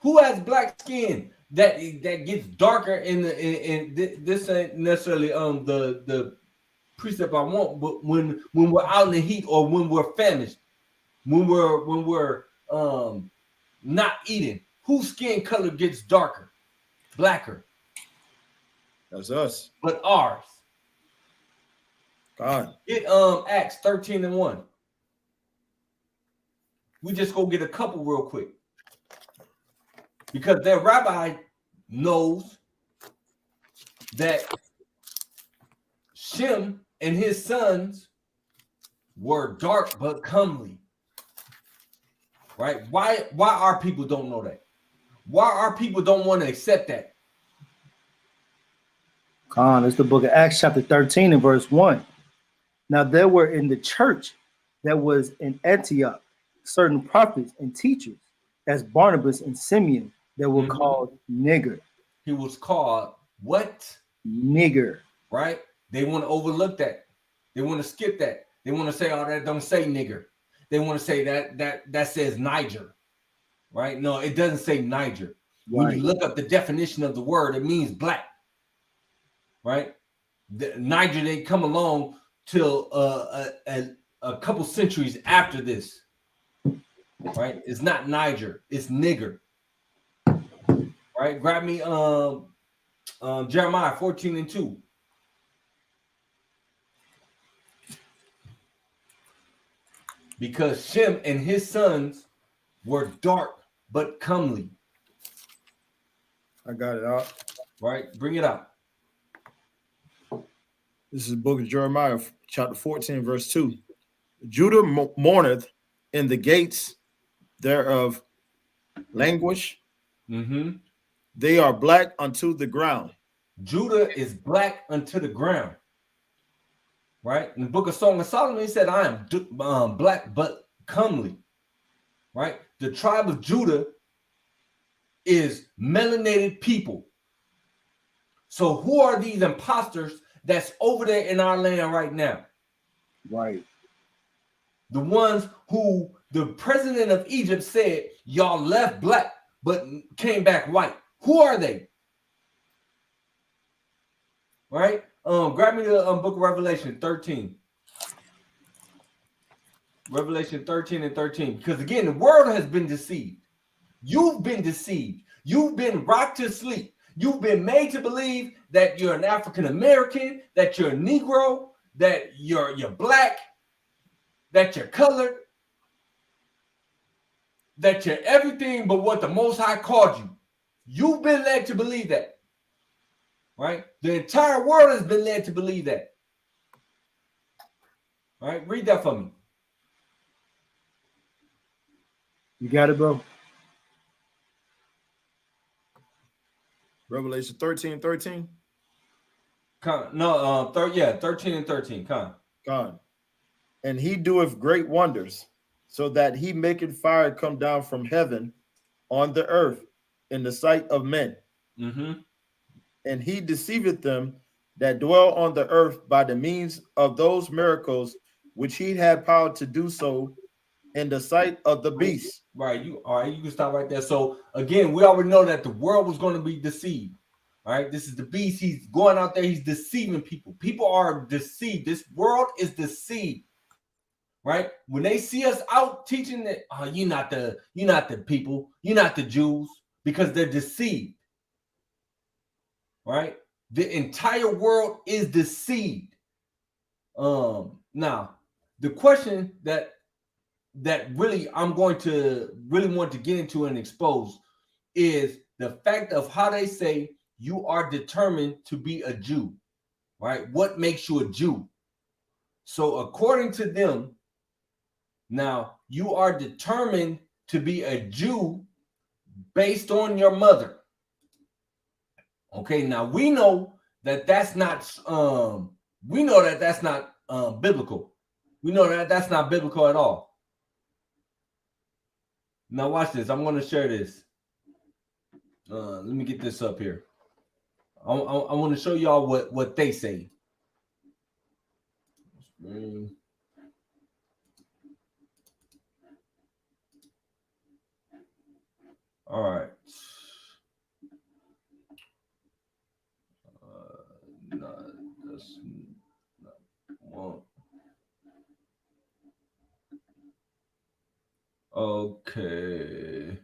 Who has black skin that gets darker in this ain't necessarily the precept I want, but when we're out in the heat or when we're famished, when we're not eating, whose skin color gets darker, blacker? That's us. But ours. God. Get Acts 13 and 1. We just go get a couple real quick. Because their rabbi knows that Shem and his sons were dark but comely. Right? Why our people don't know that? Why our people don't want to accept that? It's the book of Acts chapter 13 and verse 1. Now there were in the church that was in Antioch certain prophets and teachers, as Barnabas and Simeon, that were called nigger. He was called what? Nigger. Right? They want to overlook that. They want to skip that. They want to say, "Oh, that don't say nigger." They want to say that says Niger. Right? No, it doesn't say Niger. When you look up the definition of the word, it means black. Right? The Niger didn't come along till a couple centuries after this. Right? It's not Niger, it's nigger. Right? Grab me Jeremiah 14 and 2. Because Shem and his sons were dark but comely. I got it out. Right? Bring it out. This is the book of Jeremiah, chapter 14, verse 2. Judah mourneth, and the gates thereof languish. They are black unto the ground. Judah is black unto the ground. Right? In the book of Song of Solomon, he said, "I am black but comely." Right? The tribe of Judah is melanated people. So who are these imposters that's over there in our land right now? Right. The ones who the president of Egypt said, "Y'all left black but came back white." Who are they? Right? Grab me the book of Revelation 13. Revelation 13 and 13. Because again, the world has been deceived. You've been deceived. You've been rocked to sleep. You've been made to believe that you're an African American, that you're a Negro, that you're black, that you're colored, that you're everything but what the Most High called you. You've been led to believe that. Right? The entire world has been led to believe that. All right? Read that for me. You got it, bro? Revelation 13:13. No, 13 and 13. Con. And he doeth great wonders, so that he maketh fire come down from heaven on the earth in the sight of men. Mm-hmm. And he deceiveth them that dwell on the earth by the means of those miracles which he had power to do so in the sight of the beast. Right. You can stop right there. So again, we already know that the world was going to be deceived. All right. This is the beast. He's going out there, he's deceiving people. People are deceived. This world is deceived. Right? When they see us out teaching that you're not the people, you're not the Jews, because they're deceived. Right? The entire world is deceived. Now, the question that really I'm going to really want to get into and expose is the fact of how they say you are determined to be a Jew, right? What makes you a Jew? So according to them, now you are determined to be a Jew based on your mother. Okay, now we know that that's not biblical. We know that that's not biblical at all. Now watch this. I'm going to share this. Let me get this up here. I want to show y'all what they say. All right. No, that's not one. Okay.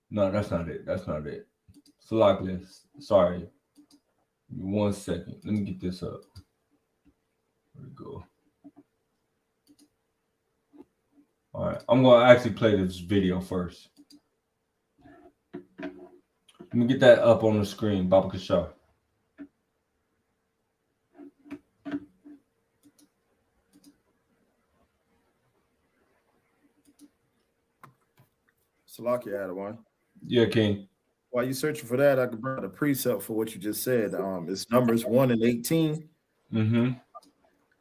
No, that's not it. That's not it. Salaklis. Sorry. 1 second. Let me get this up. There we go. All right. I'm going to actually play this video first. Let me get that up on the screen, Baba Cashapp. Salaki had one. Yeah, King. While you're searching for that, I could bring a precept for what you just said. It's Numbers 1 and 18. Mm-hmm.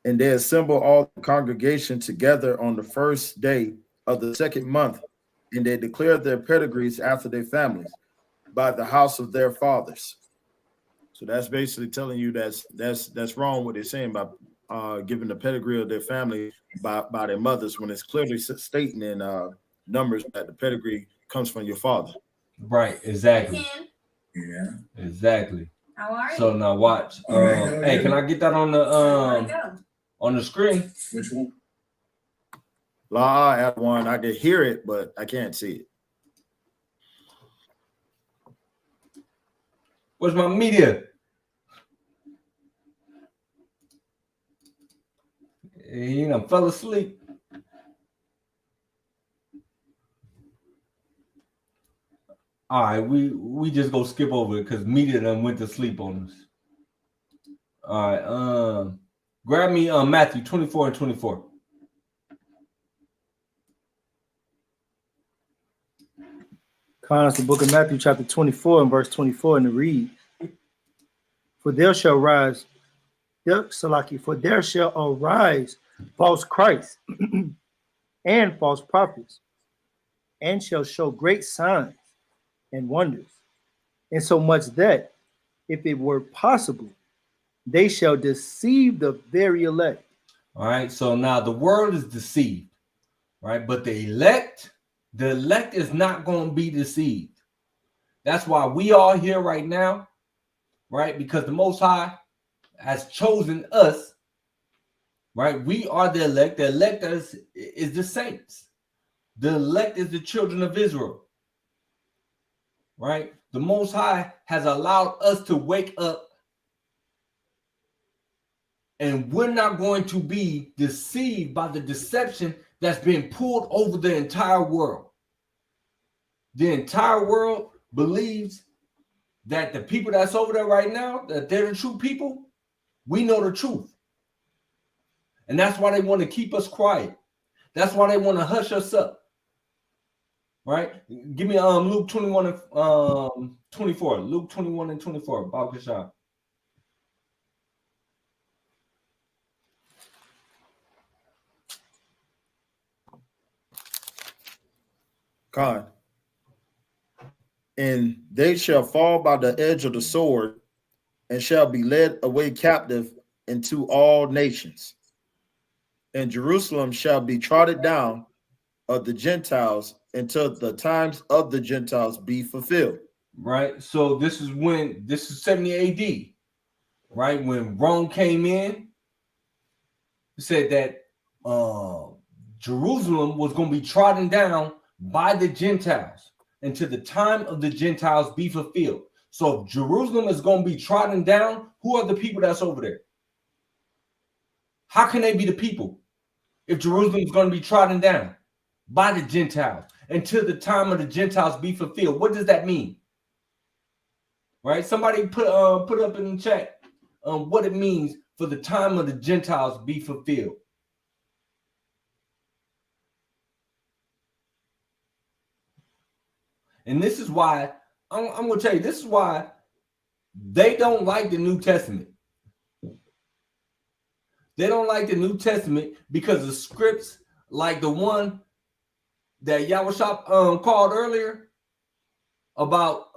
And they assemble all the congregation together on the first day of the second month, and they declare their pedigrees after their families by the house of their fathers. So that's basically telling you that's wrong what they're saying about giving the pedigree of their family by their mothers, when it's clearly stating in Numbers that the pedigree comes from your father. Right, exactly. Yeah. Exactly. How are you? So now watch. Hey, can I get that on the screen? Which one? I have one. I can hear it, but I can't see it. Where's my media? You know, fell asleep. All right, we just go skip over it because media done went to sleep on us. All right, grab me Matthew 24 and 24. It's the book of Matthew, chapter 24 and verse 24, and it reads, For there shall arise false Christs and false prophets, and shall show great signs and wonders, insomuch that, if it were possible, they shall deceive the very elect. All right, so now the world is deceived, right? But the elect is not going to be deceived. That's why we are here right now, right? Because the Most High has chosen us, right? We are the elect. The elect is the saints. The elect is the children of Israel, right? The Most High has allowed us to wake up, and we're not going to be deceived by the deception that's being pulled over the entire world. The entire world believes that the people that's over there right now, that they're the true people. We know the truth. And that's why they want to keep us quiet. That's why they want to hush us up. Right? Give me Luke 21 and 24. Luke 21 and 24. Bob Cashapp. God. And they shall fall by the edge of the sword, and shall be led away captive into all nations. And Jerusalem shall be trodden down of the Gentiles until the times of the Gentiles be fulfilled. Right. So this is 70 AD, right? When Rome came in, it said that Jerusalem was going to be trodden down by the Gentiles until the time of the Gentiles be fulfilled. So if Jerusalem is going to be trodden down, who are the people that's over there? How can they be the people if Jerusalem is going to be trodden down by the Gentiles until the time of the Gentiles be fulfilled? What does that mean? Right? Somebody put up in the chat what it means for the time of the Gentiles be fulfilled. And this is why I'm going to tell you, this is why they don't like the New Testament. They don't like the New Testament because of scripts like the one that Yahweh called earlier about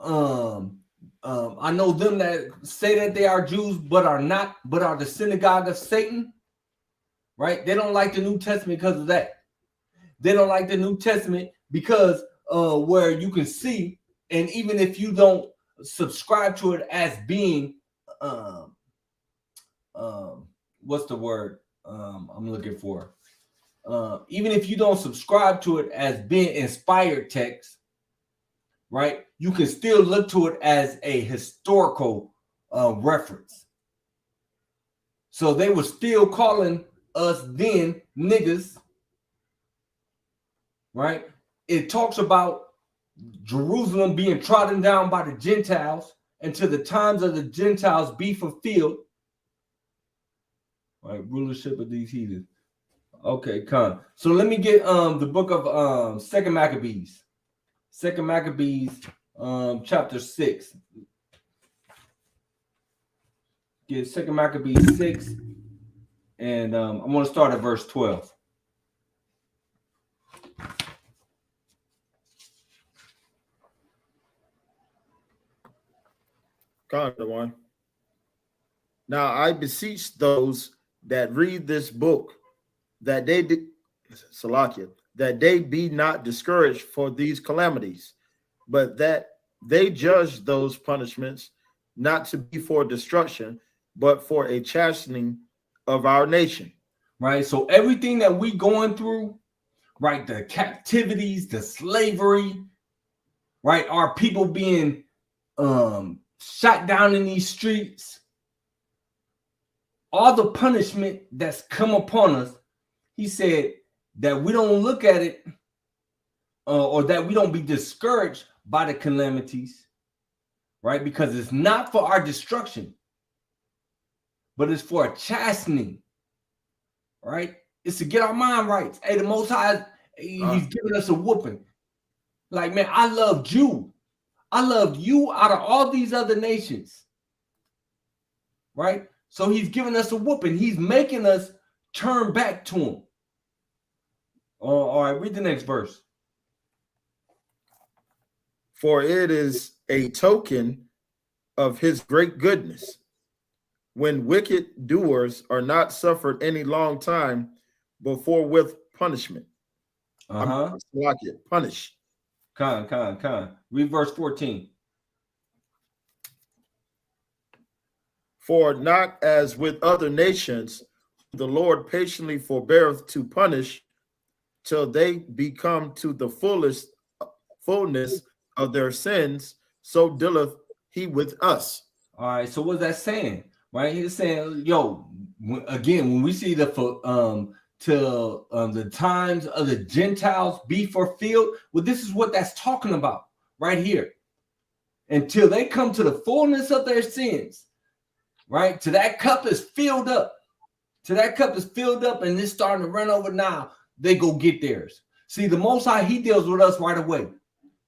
I know them that say that they are Jews but are not, but are the synagogue of Satan. Right? They don't like the New Testament because of that. They don't like the New Testament because where you can see, and even if you don't subscribe to it as being what's the word I'm looking for? Even if you don't subscribe to it as being inspired text, right? You can still look to it as a historical reference. So they were still calling us then niggas, right? It talks about Jerusalem being trodden down by the Gentiles until the times of the Gentiles be fulfilled. Right, rulership of these heathens. Okay, come. So let me get the book of Second Maccabees. Second Maccabees, chapter 6. Get Second Maccabees 6, and I'm going to start at verse 12. God, the one. Now I beseech those that read this book that they that they be not discouraged for these calamities, but that they judge those punishments not to be for destruction, but for a chastening of our nation. Right. So everything that we going through, right, the captivities, the slavery, right, our people being shot down in these streets, all the punishment that's come upon us, he said that we don't look at it or that we don't be discouraged by the calamities, right? Because it's not for our destruction, but it's for a chastening, right? It's to get our mind right. Hey, the Most High, he's giving us a whooping. Like, man, I loved you. I loved you out of all these other nations, right? So he's giving us a whooping. He's making us turn back to him. All right, read the next verse. For it is a token of his great goodness, when wicked doers are not suffered any long time before with punishment. Punish. Con. Read verse 14. For not as with other nations, the Lord patiently forbeareth to punish till they become to the fullness of their sins, so dealeth he with us. All right, so what's that saying? Right? He's saying, yo, again, when we see the times of the Gentiles be fulfilled, well, this is what that's talking about right here. Until they come to the fullness of their sins, right? Till that cup is filled up. Till that cup is filled up and it's starting to run over now, they go get theirs. See, the Most High, he deals with us right away.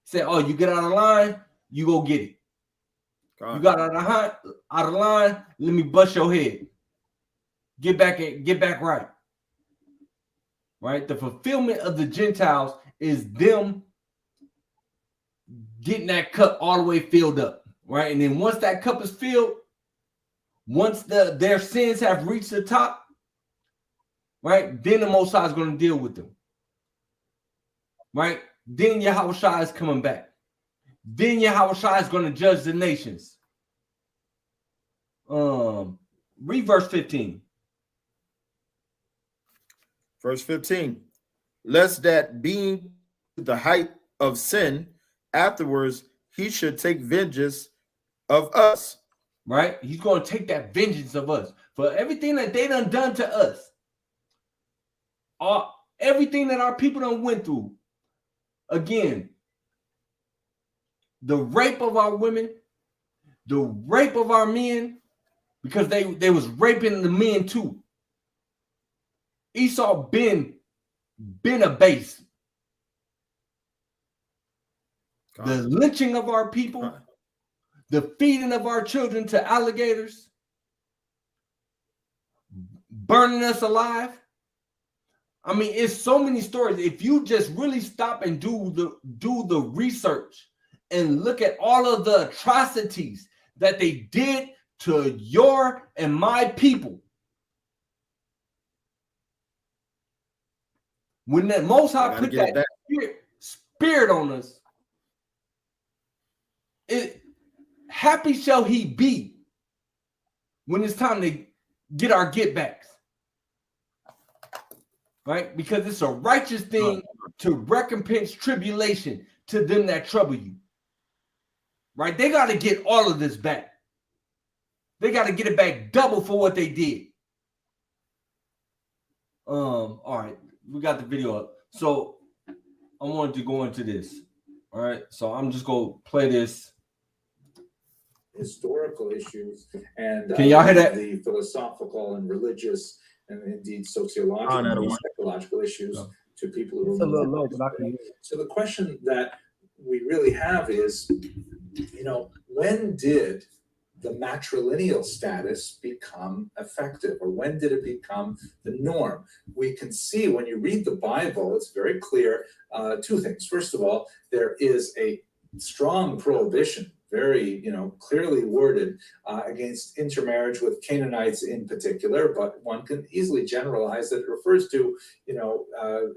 Say, oh, you get out of line, you go get it. You got out of line, let me bust your head. Get back right. Right? The fulfillment of the Gentiles is them getting that cup all the way filled up, right? And then once that cup is filled, once their sins have reached the top, right, then the Most High is going to deal with them, right? Then Yahushua is coming back. Then Yahushua is going to judge the nations. Read verse 15. Verse 15. Lest that being the height of sin, afterwards he should take vengeance of us. Right? He's going to take that vengeance of us for everything that they done to us. Everything that our people done went through. Again, the rape of our women, the rape of our men, because they was raping the men too. Esau been a base. God. The lynching of our people, God. The feeding of our children to alligators, burning us alive. I mean, it's so many stories. If you just really stop and do the research and look at all of the atrocities that they did to your and my people. When that Most High put that spirit on us, happy shall he be when it's time to get our get backs. Right? Because it's a righteous thing to recompense tribulation to them that trouble you. Right? They got to get all of this back. They got to get it back double for what they did. All right. We got the video up. So I wanted to go into this. All right. So I'm just going to play this. Historical issues and can y'all hear that? The philosophical and religious and indeed sociological and psychological issues to people who are so the question that we really have is, when did the matrilineal status become effective, or when did it become the norm? We can see when you read the Bible, it's very clear two things. First of all, there is a strong prohibition, very clearly worded, against intermarriage with Canaanites in particular, but one can easily generalize that it refers to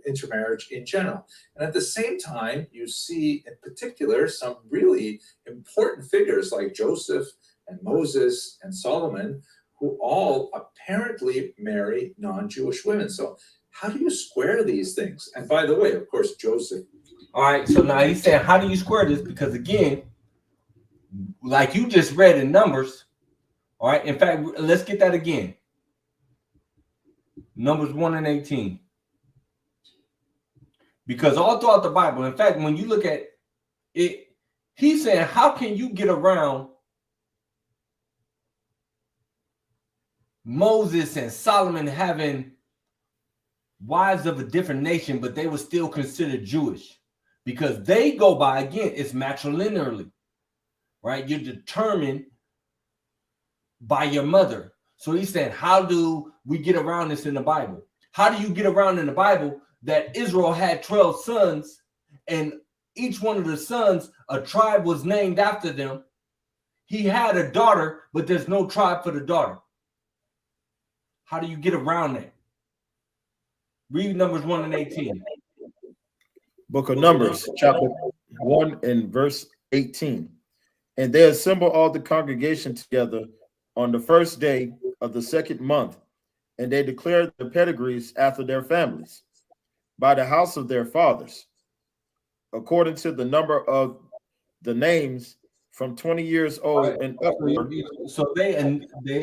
intermarriage in general. And at the same time, you see in particular some really important figures like Joseph and Moses and Solomon, who all apparently marry non-Jewish women. So how do you square these things? And by the way, of course, Joseph. All right, so now he's saying, how do you square this? Because again, like you just read in Numbers, all right? In fact, let's get that again. Numbers 1:18. Because all throughout the Bible, in fact, when you look at it, he's saying, how can you get around Moses and Solomon having wives of a different nation, but they were still considered Jewish? Because they go by, again, it's matrilinearly. Right? You're determined by your mother. So he's saying, how do we get around this in the Bible? How do you get around in the Bible that Israel had 12 sons, and each one of the sons, a tribe was named after them? He had a daughter, but there's no tribe for the daughter. How do you get around that? Read Numbers 1:18. Book of Numbers, chapter 1 and verse 18. And they assembled all the congregation together on the first day of the second month, and they declared the pedigrees after their families, by the house of their fathers, according to the number of the names from 20 years old and upward. So they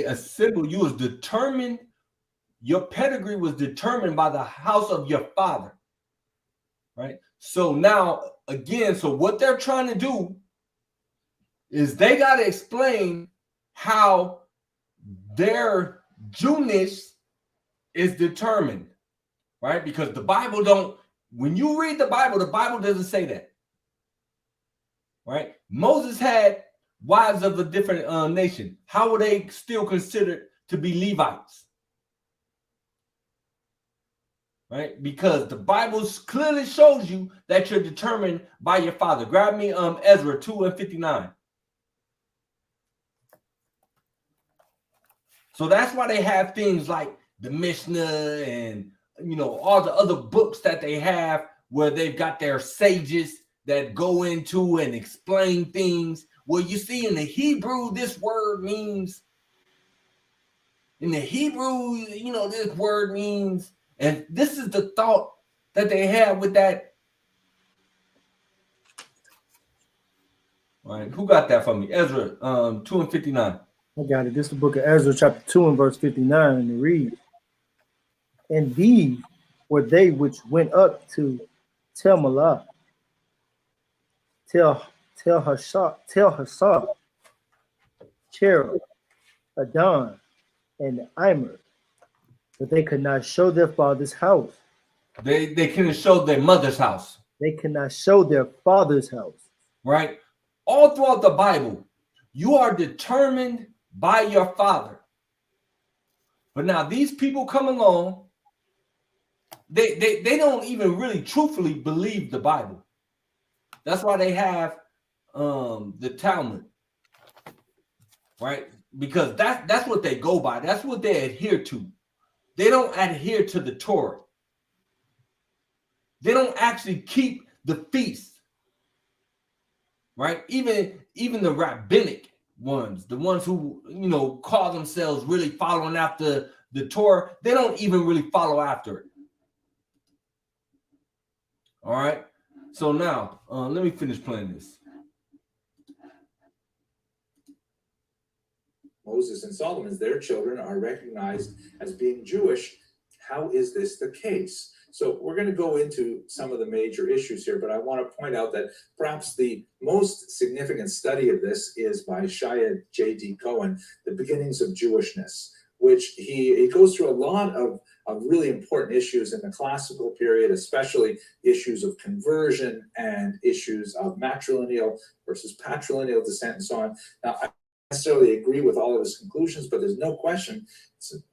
assembled. You was determined. Your pedigree was determined by the house of your father, right? So now, again, so what they're trying to do is they got to explain how their Jewness is determined, right? Because the Bible don't, when you read the Bible doesn't say that, right? Moses had wives of a different nation. How were they still considered to be Levites? right? Because the Bible clearly shows you that you're determined by your father. Grab me Ezra 2:59. So that's why they have things like the Mishnah and, you know, all the other books that they have where they've got their sages that go into and explain things. Well, you see in the Hebrew, this word means, in the Hebrew, you know, this word means, and this is the thought that they have with that. All right, who got that for me? Ezra 2:59. I got it. This is the book of Ezra, chapter 2 and verse 59, and it reads, "And these were they which went up to Telmelah, Telhassar, Cherub, Adon, and Immer, but they could not show their father's house." They couldn't show their mother's house. They could not show their father's house. Right? All throughout the Bible, you are determined by your father. But now these people come along, they don't even really truthfully believe the Bible. That's why they have the Talmud, right? Because that's what they go by. That's what they adhere to. They don't adhere to the Torah. They don't actually keep the feast, right? Even the rabbinic ones, the ones who, you know, call themselves really following after the Torah, they don't even really follow after it. All right. So now, let me finish playing this. Moses and Solomon, their children, are recognized as being Jewish. How is this the case? So we're going to go into some of the major issues here, but I want to point out that perhaps the most significant study of this is by Shia J.D. Cohen, The Beginnings of Jewishness, which he goes through a lot of really important issues in the classical period, especially issues of conversion and issues of matrilineal versus patrilineal descent and so on. Now, I necessarily agree with all of his conclusions, but there's no question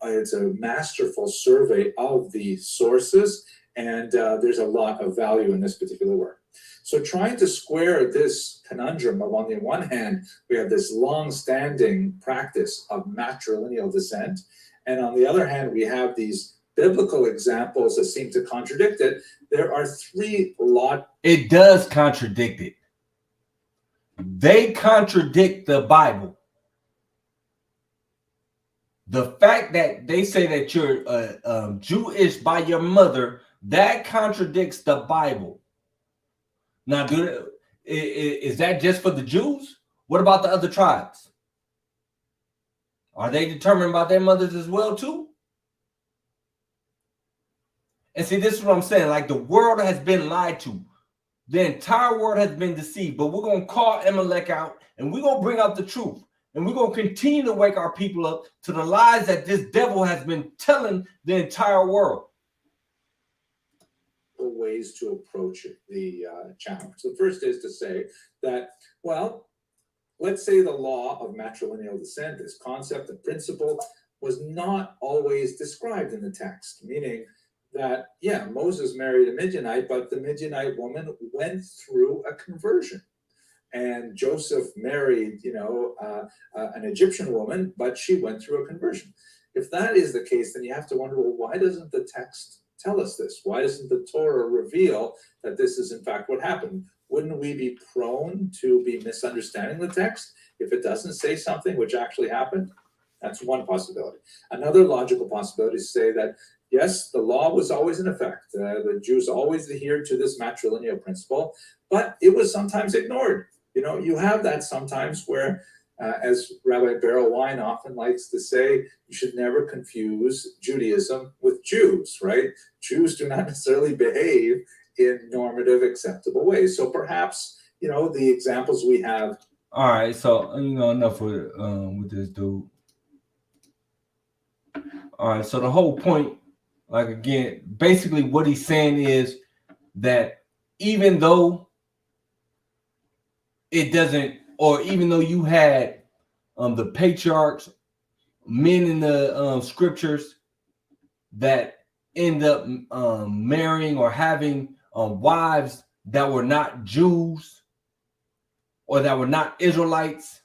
it's a masterful survey of the sources, and there's a lot of value in this particular work. So trying to square this conundrum of, on the one hand, we have this long-standing practice of matrilineal descent, and on the other hand, we have these biblical examples that seem to contradict it. There are three It does contradict it. They contradict the Bible. The fact that they say that you're Jewish by your mother, that contradicts the Bible. Now, is that just for the Jews? What about the other tribes? Are they determined by their mothers as well, too? And see, this is what I'm saying. Like, the world has been lied to. The entire world has been deceived. But we're going to call Amalek out, and we're going to bring out the truth. And we're going to continue to wake our people up to the lies that this devil has been telling the entire world. Ways to approach the challenge. The first is to say that, well, let's say the law of matrilineal descent, this concept, the principle, was not always described in the text, meaning that, yeah, Moses married a Midianite, but the Midianite woman went through a conversion. And Joseph married, an Egyptian woman, but she went through a conversion. If that is the case, then you have to wonder, well, why doesn't the text tell us this? Why doesn't the Torah reveal that this is in fact what happened? Wouldn't we be prone to be misunderstanding the text if it doesn't say something which actually happened? That's one possibility. Another logical possibility is to say that, yes, the law was always in effect. The Jews always adhered to this matrilineal principle, but it was sometimes ignored. You have that sometimes where, as Rabbi Beryl Wine often likes to say, you should never confuse Judaism with Jews, right? Jews do not necessarily behave in normative, acceptable ways. So perhaps, the examples we have. All right, so, enough with this dude. All right, so the whole point, like, again, basically what he's saying is that even though it doesn't, or even though you had the patriarchs, men in the scriptures that end up marrying or having wives that were not Jews or that were not Israelites.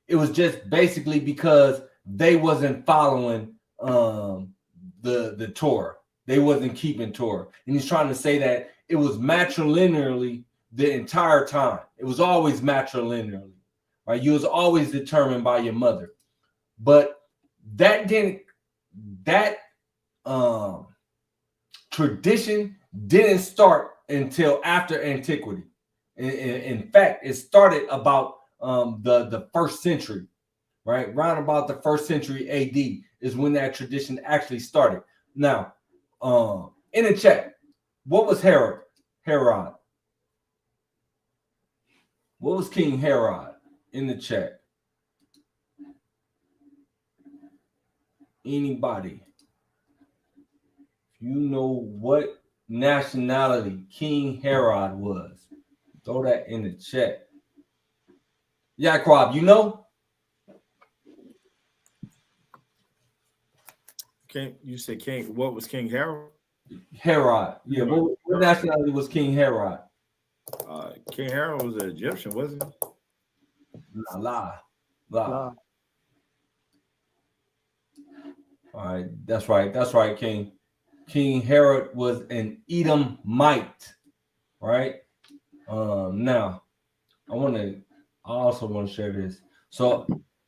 It was just basically because they wasn't following the Torah. They wasn't keeping Torah. And he's trying to say that it was matrilinearly the entire time. It was always matrilinearly, right? You was always determined by your mother. But that tradition didn't start until after antiquity. In fact, it started about the first century, right? Round about the first century AD is when that tradition actually started. Now, in the chat, what was Herod? What was King Herod in the chat? Anybody? You know what nationality King Herod was? Throw that in the chat. Yaquab, you know? You said King. What was King Herod? Herod. Yeah. What nationality was King Herod? King Herod was an Egyptian, wasn't he? Lie. All right. That's right, King. King Herod was an Edomite, right? Now, I also want to share this. So,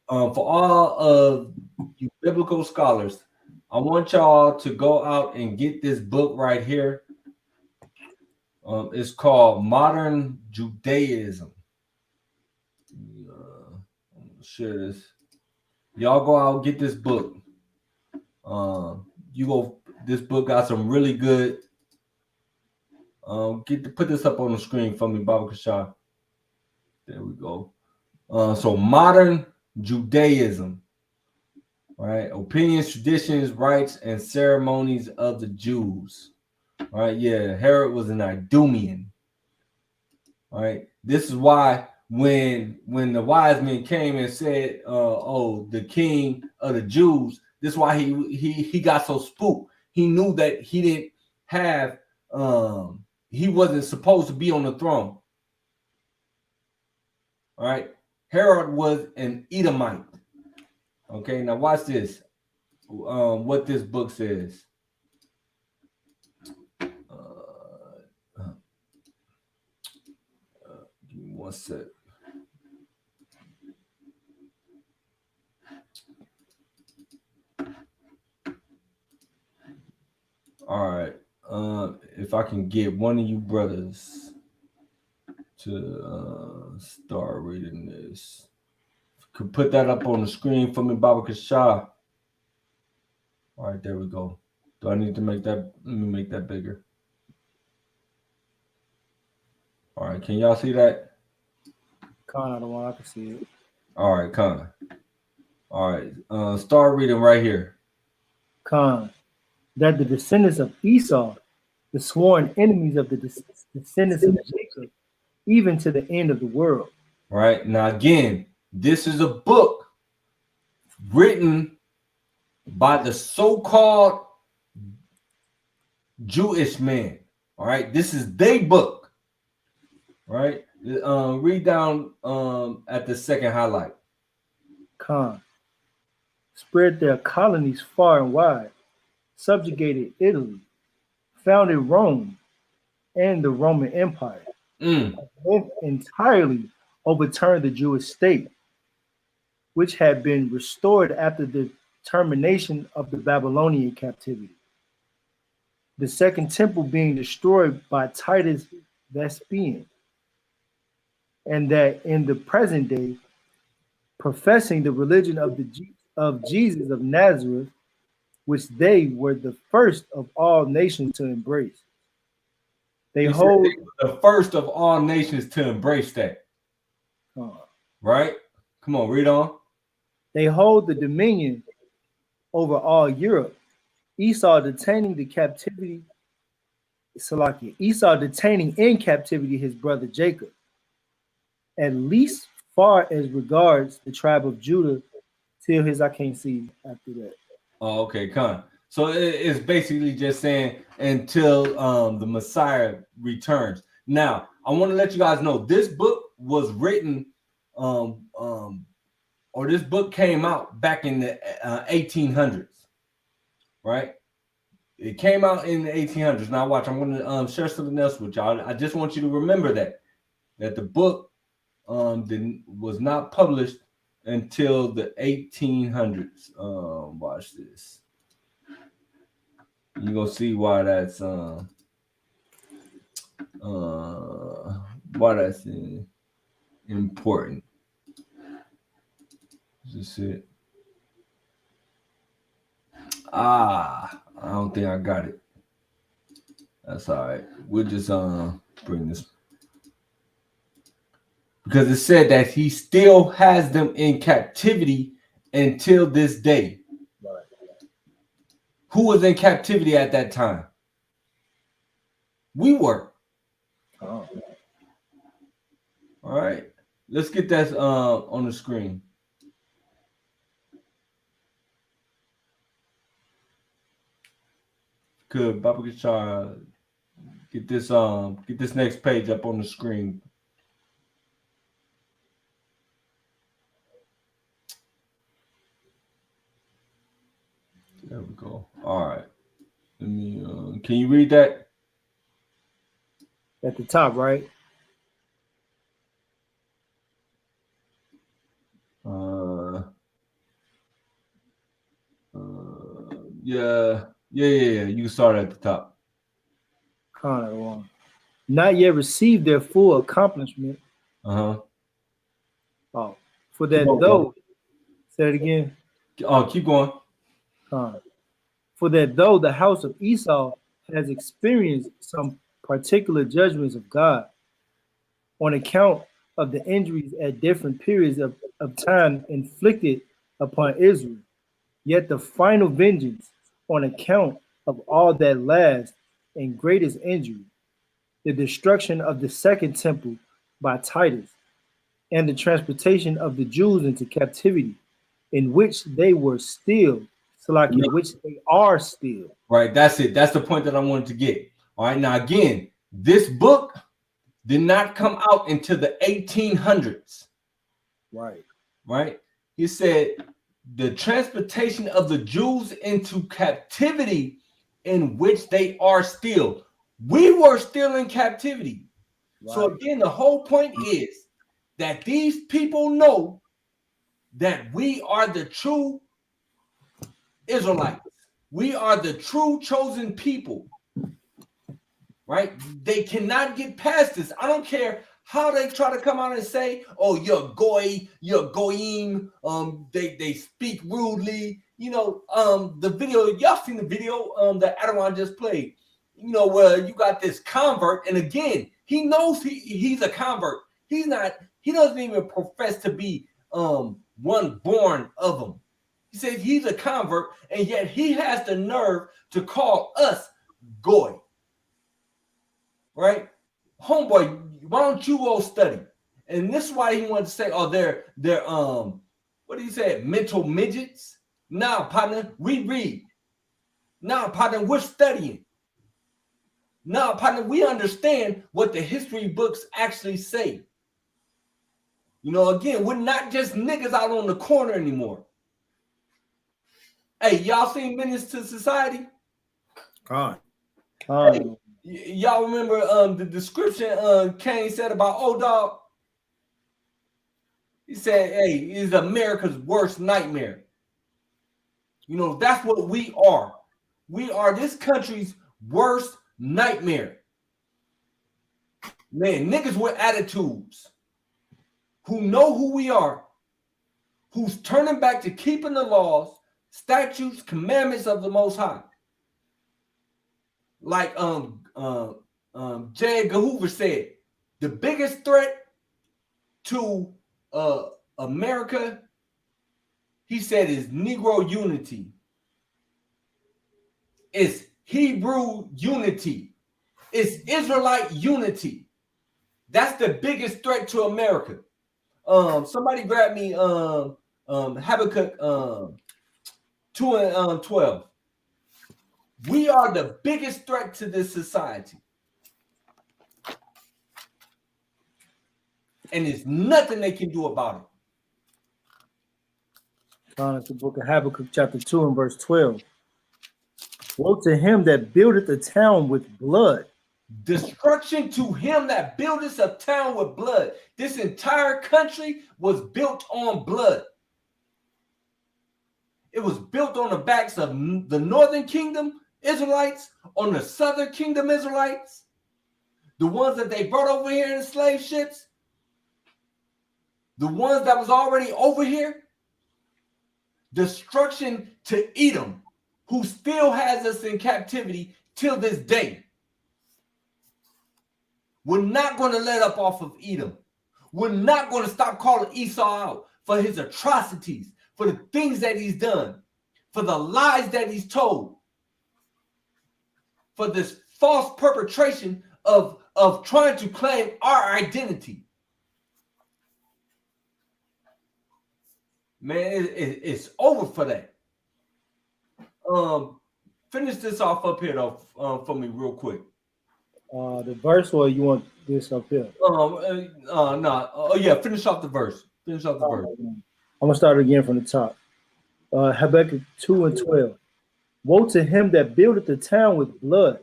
for all of you biblical scholars, I want y'all to go out and get this book right here. It's called Modern Judaism. I'm gonna share this. Y'all go out and get this book. This book got some really good. Put this up on the screen for me, Baba Cashapp. There we go. So Modern Judaism, right? Opinions, traditions, rites, and ceremonies of the Jews. All right, yeah, Herod was an Idumean. All right, this is why when the wise men came and said, "Oh, the king of the Jews," this is why he got so spooked. He knew that he didn't have, he wasn't supposed to be on the throne. All right, Herod was an Edomite. Okay, now watch this. What this book says. Give me one sec. All right. If I can get one of you brothers to start reading this, could put that up on the screen for me, Baba Cashapp. All right, there we go. Do I need to make that? Let me make that bigger. All right, can y'all see that? Con, I don't want. I can see it. All right, Con. All right, start reading right here. Con, that the descendants of Esau, the sworn enemies of the descendants of Jacob, even to the end of the world. Right, now again, this is a book written by the so-called Jewish man. All right, this is their book. Right, read down at the second highlight. Con, spread their colonies far and wide, subjugated Italy, founded Rome and the Roman Empire, entirely overturned the Jewish state, which had been restored after the termination of the Babylonian captivity. The second temple being destroyed by Titus Vespasian, and that in the present day, professing the religion of Jesus of Nazareth, which they were the first of all nations to embrace. They hold the first of all nations to embrace that. Right? Come on, read on. They hold the dominion over all Europe. Esau detaining in captivity his brother Jacob, at least far as regards the tribe of Judah, till his I can't see after that. Oh, okay, Con. So it's basically just saying until the Messiah returns. Now, I want to let you guys know this book was written, or this book came out back in the 1800s, right? It came out in the 1800s. Now, watch, I'm going to share something else with y'all. I just want you to remember that the book was not published until the 1800s. Watch this. You're gonna see why that's important. Just it. I don't think I got it. That's all right. We'll just bring this, because it said that he still has them in captivity until this day. Right. Who was in captivity at that time? We were. Oh. All right. Let's get that on the screen. Could Baba Cashapp get this next page up on the screen? There we go. All right. Let me. Can you read that? At the top, right? Yeah. You can start at the top. Not yet received their full accomplishment. Oh, for that though. Say it again. Oh, keep going. For that though the house of Esau has experienced some particular judgments of God on account of the injuries at different periods of time inflicted upon Israel, yet the final vengeance on account of all that last and greatest injury, the destruction of the second temple by Titus, and the transportation of the Jews into captivity, in which they were still, which they are still. Right, that's it. That's the point that I wanted to get. All right, now again, this book did not come out until the 1800s. Right. He said the transportation of the Jews into captivity, in which they are still. We were still in captivity. Right. So again, the whole point is that these people know that we are the true Israelites. We are the true chosen people. Right? They cannot get past this. I don't care how they try to come out and say, "Oh, you're goy, you're goyim." They speak rudely. You know, the video, y'all seen the video that Adawan just played. You know, where you got this convert, and again, he knows he's a convert. He doesn't even profess to be one born of him. He says he's a convert, and yet he has the nerve to call us goy. Right? Homeboy, why don't you all study? And this is why he wanted to say, oh, they're what did he say? Mental midgets? Nah, partner, we read. Nah, partner, we're studying. Nah, partner, we understand what the history books actually say. You know, again, we're not just niggas out on the corner anymore. Hey, y'all seen Menace to Society? Hey, y'all remember the description Kane said about O-Dog? He said, hey, it's America's worst nightmare. You know, that's what we are. We are this country's worst nightmare. Man, niggas with attitudes who know who we are, who's turning back to keeping the laws, statutes, commandments of the Most High. Like J. Edgar Hoover said, the biggest threat to America, he said, is Negro unity. It's Hebrew unity. It's Israelite unity. That's the biggest threat to America. Somebody grab me Habakkuk 2:12. We are the biggest threat to this society. And there's nothing they can do about it. It's the book of Habakkuk, chapter 2 and verse 12. Woe to him that buildeth a town with blood. Destruction to him that buildeth a town with blood. This entire country was built on blood. It was built on the backs of the Northern Kingdom Israelites, on the Southern Kingdom Israelites, the ones that they brought over here in the slave ships, the ones that was already over here. Destruction to Edom, who still has us in captivity till this day. We're not going to let up off of Edom. We're not going to stop calling Esau out for his atrocities, for the things that he's done, for the lies that he's told, for this false perpetration of trying to claim our identity. Man, it's over for that. Finish this off up here though for me real quick. The verse, or you want this up here? Finish off the verse. Finish off the verse. I'm gonna start again from the top. Habakkuk 2 and 12. Woe to him that buildeth a town with blood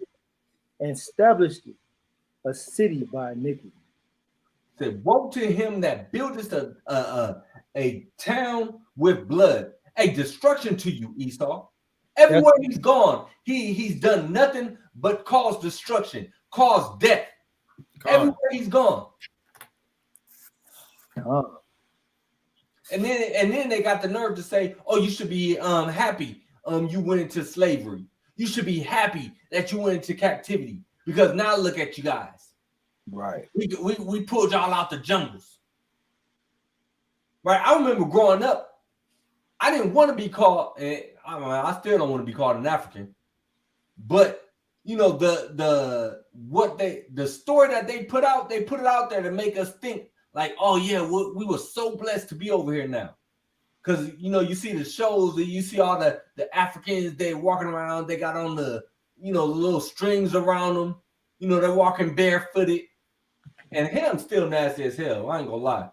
and established a city by iniquity. Said, woe to him that buildeth a town with blood. A destruction to you, Esau. Everywhere he's gone, he's done nothing but cause destruction, cause death. Everywhere he's gone. And then they got the nerve to say, oh, you should be happy you went into slavery. You should be happy that you went into captivity, because now look at you guys. Right. We pulled y'all out the jungles. Right. I remember growing up, I didn't want to be called, I still don't want to be called an African, but you know, the story that they put it out there to make us think like, oh yeah, we were so blessed to be over here now. Because you know, you see the shows and you see all the Africans, they walking around, they got on the, you know, little strings around them, you know, they're walking barefooted. And Ham still nasty as hell. I ain't gonna lie.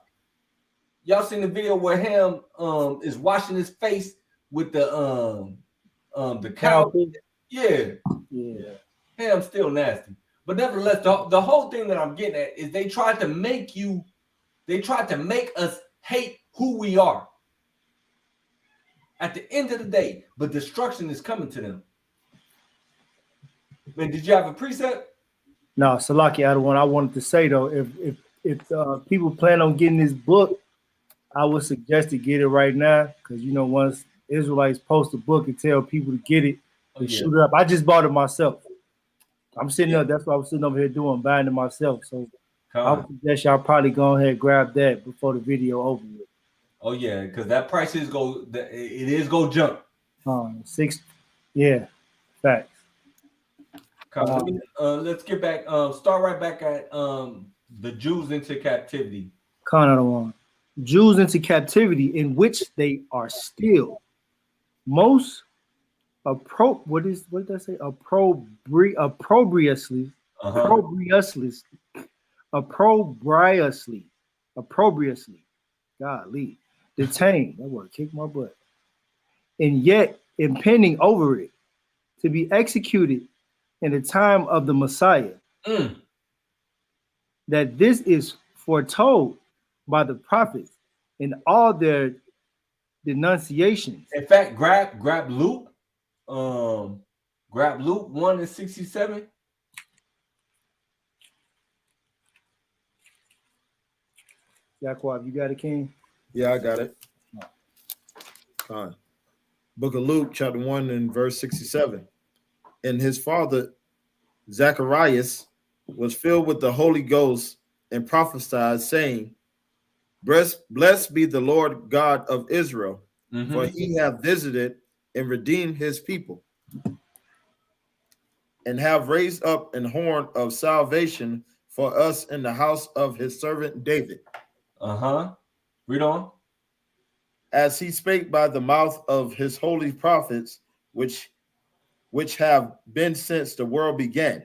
Y'all seen the video where Ham is washing his face with the cow? Yeah. Ham still nasty. But nevertheless, the whole thing that I'm getting at is they tried to make us hate who we are. At the end of the day, but destruction is coming to them. Man, did you have a precept? No, Salaki, I wanted to say though, if people plan on getting this book, I would suggest to get it right now, because you know, once Israelites post a book and tell people to get it, they shoot it up. I just bought it myself. I'm sitting up. That's what I was sitting over here doing, buying it myself. So I would suggest y'all probably go ahead and grab that before the video over with. Oh yeah, because that price is go jump. 6, yeah, facts. Let's get back. Start right back at the Jews into captivity. Jews into captivity, in which they are still most opprobriously, golly, detained. That word kicked my butt. And yet impending over it, to be executed in the time of the Messiah. That this is foretold by the prophets in all their denunciations. In fact, grab Luke. Grab Luke 1:67. Yaquab, you got it, King? Yeah, I got it. Book of Luke, chapter 1 and verse 67. And his father, Zacharias, was filled with the Holy Ghost and prophesied, saying, Blessed be the Lord God of Israel, for he hath visited and redeemed his people, and have raised up an horn of salvation for us in the house of his servant David. Read on. As he spake by the mouth of his holy prophets, which which have been since the world began,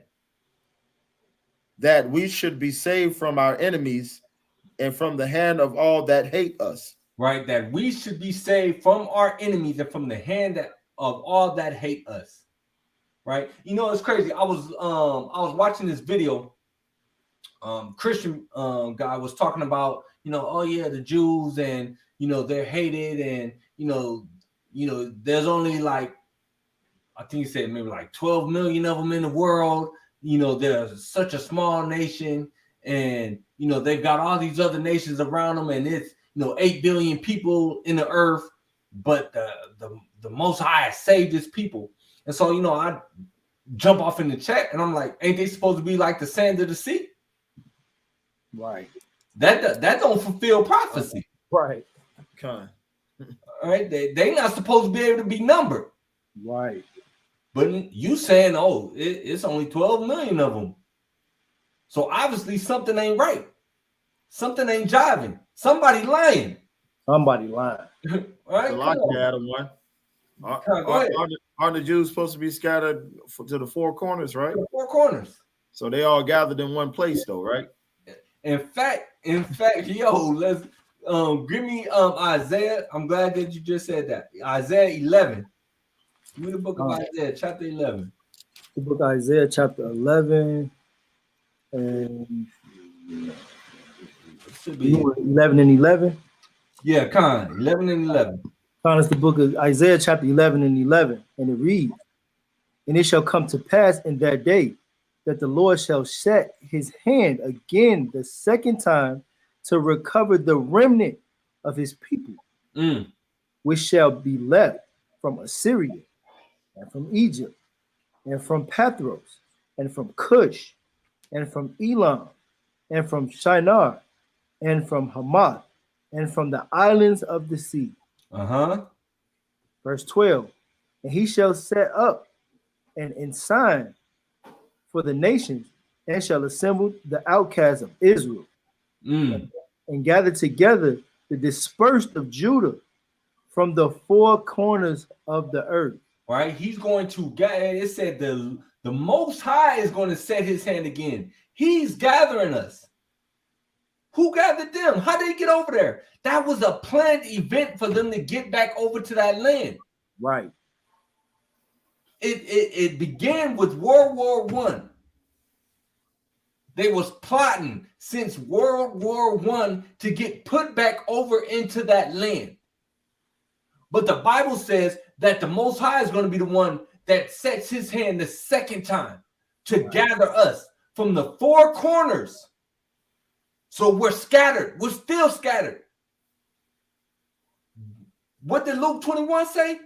that we should be saved from our enemies and from the hand of all that hate us. Right, that we should be saved from our enemies and from the hand of all that hate us. Right, you know, it's crazy. I was watching this video. Christian guy was talking about, you know, oh yeah, the Jews, and you know they're hated, and you know there's only like, I think he said maybe like 12 million of them in the world. You know, they're such a small nation, and you know they've got all these other nations around them, and it's, you know, 8 billion people in the earth, but the Most High saved his people. And so, you know, I jump off in the chat and I'm like, ain't they supposed to be like the sand of the sea? Right. That don't fulfill prophecy. Right. All right. They not supposed to be able to be numbered. Right. But you saying, oh, it's only 12 million of them. So obviously something ain't right. Something ain't jiving. Somebody lying. Somebody lying. Right? Adam, one. Aren't the Jews supposed to be scattered to the four corners, right? The four corners. So they all gathered in one place, though, right? In fact, yo, let's give me Isaiah. I'm glad that you just said that. Isaiah 11. Give me the book of Isaiah, chapter 11. The book of Isaiah, chapter 11, and should be 11 and 11. Yeah, Con, 11 and 11. Con is the book of Isaiah, chapter 11 and 11, and it reads, "And it shall come to pass in that day that the Lord shall set his hand again the second time to recover the remnant of his people, which shall be left from Assyria, and from Egypt, and from Pathros, and from Cush, and from Elam, and from Shinar, and from Hamath, and from the islands of the sea." Verse 12, "And he shall set up an ensign for the nations, and shall assemble the outcasts of Israel, and gather together the dispersed of Judah from the four corners of the earth." Right? He's going to gather. It said the Most High is going to set his hand again. He's gathering us. Who gathered them? How did they get over there? That was a planned event for them to get back over to that land. Right. It began with World War I. They was plotting since World War I to get put back over into that land. But the Bible says that the Most High is going to be the one that sets his hand the second time to gather us from the four corners. So we're scattered. We're still scattered. What did Luke 21 say?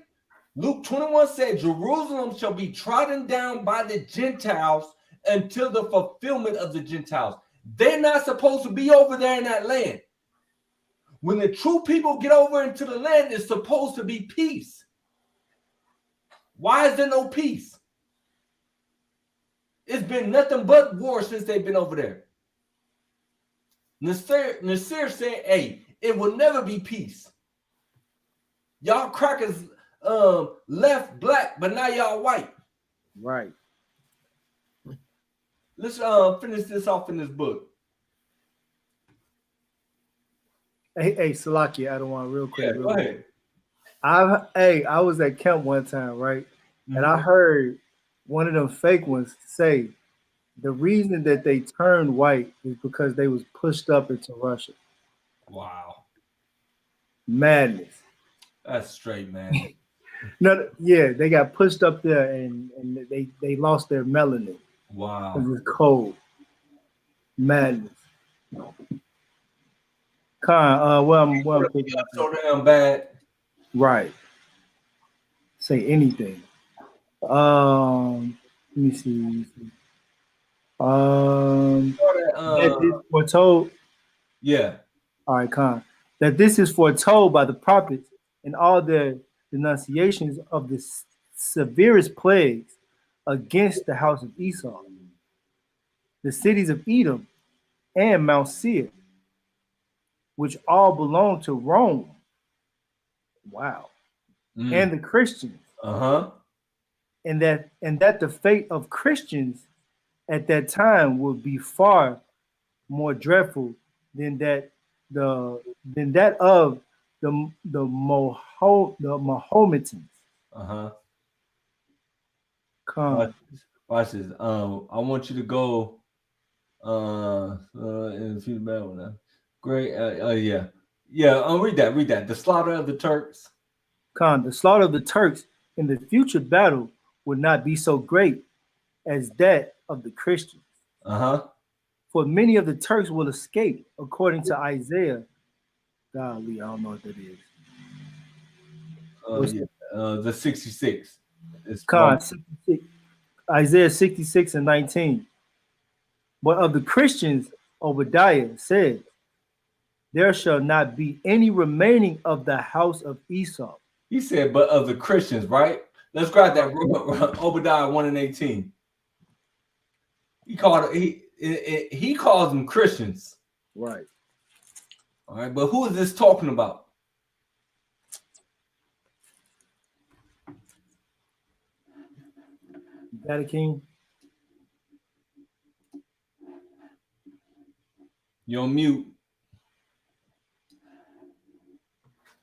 Luke 21 said, "Jerusalem shall be trodden down by the Gentiles until the fulfillment of the Gentiles." They're not supposed to be over there in that land. When the true people get over into the land, it's supposed to be peace. Why is there no peace? It's been nothing but war since they've been over there. Nasir said, hey, it will never be peace. Y'all crackers left black, but now y'all white. Right. Let's finish this off in this book. Hey, Salakia, I don't want real quick. Yeah, go ahead. I was at camp one time, right? And I heard one of them fake ones say the reason that they turned white is because they was pushed up into Russia. Wow. Madness. That's straight, man. No, yeah, they got pushed up there and they lost their melanin. Wow. It was cold. Madness. I'm thinking so damn bad. Right. Say anything. Let me see. That is foretold. Yeah. All right, Khan. That this is foretold by the prophets and all their denunciations of the severest plagues against the house of Esau, the cities of Edom, and Mount Seir, which all belong to Rome. Wow. And the Christians. and that the fate of Christians at that time would be far more dreadful than that of the Mahometans. Watch this. I want you to go in a few minutes now. Great. Yeah. Read that. The slaughter of the Turks. The slaughter of the Turks in the future battle would not be so great as that of the Christians. For many of the Turks will escape, according to Isaiah. Golly, I don't know what that is. The 66. It's 66, Isaiah 66 and 19. But of the Christians, Obadiah said, there shall not be any remaining of the house of Esau. He said, but of the Christians, right? Let's grab that. Obadiah 1 and 18. He calls them Christians. Right. All right, but who is this talking about? King. You're on mute.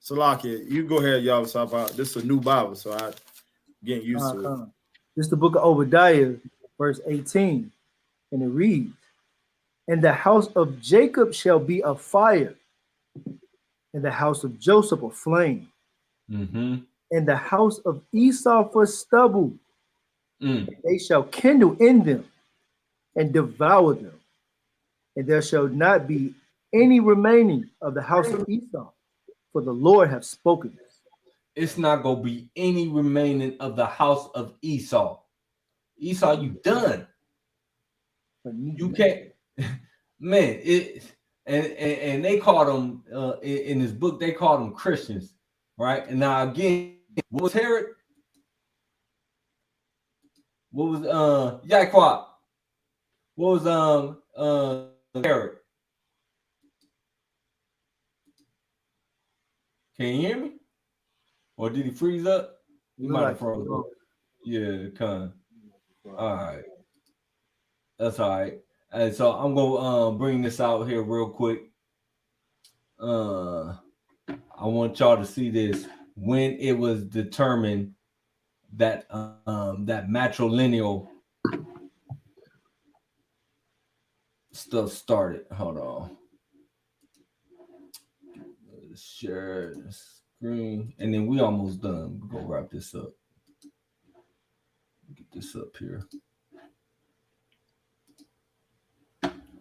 Salakia, you go ahead, y'all. This is a new Bible, so I'm getting used to it. This is the book of Obadiah, verse 18, and it reads, and the house of Jacob shall be a fire, and the house of Joseph a flame, and the house of Esau for stubble. They shall kindle in them and devour them, and there shall not be any remaining of the house of Esau, for the Lord hath spoken this. It's not going to be any remaining of the house of Esau. Esau, you done. You can't, man. And they called them in this book. They called them Christians, right? And now again, what was Herod? What was Yaquab? What was Herod? Can you hear me? Or did he freeze up? He might have froze up. Yeah, kind of. All right. That's all right. And so I'm gonna bring this out here real quick. I want y'all to see this. When it was determined that that matrilineal stuff started. Hold on. Share the screen, and then we almost done. We're gonna wrap this up. Get this up here.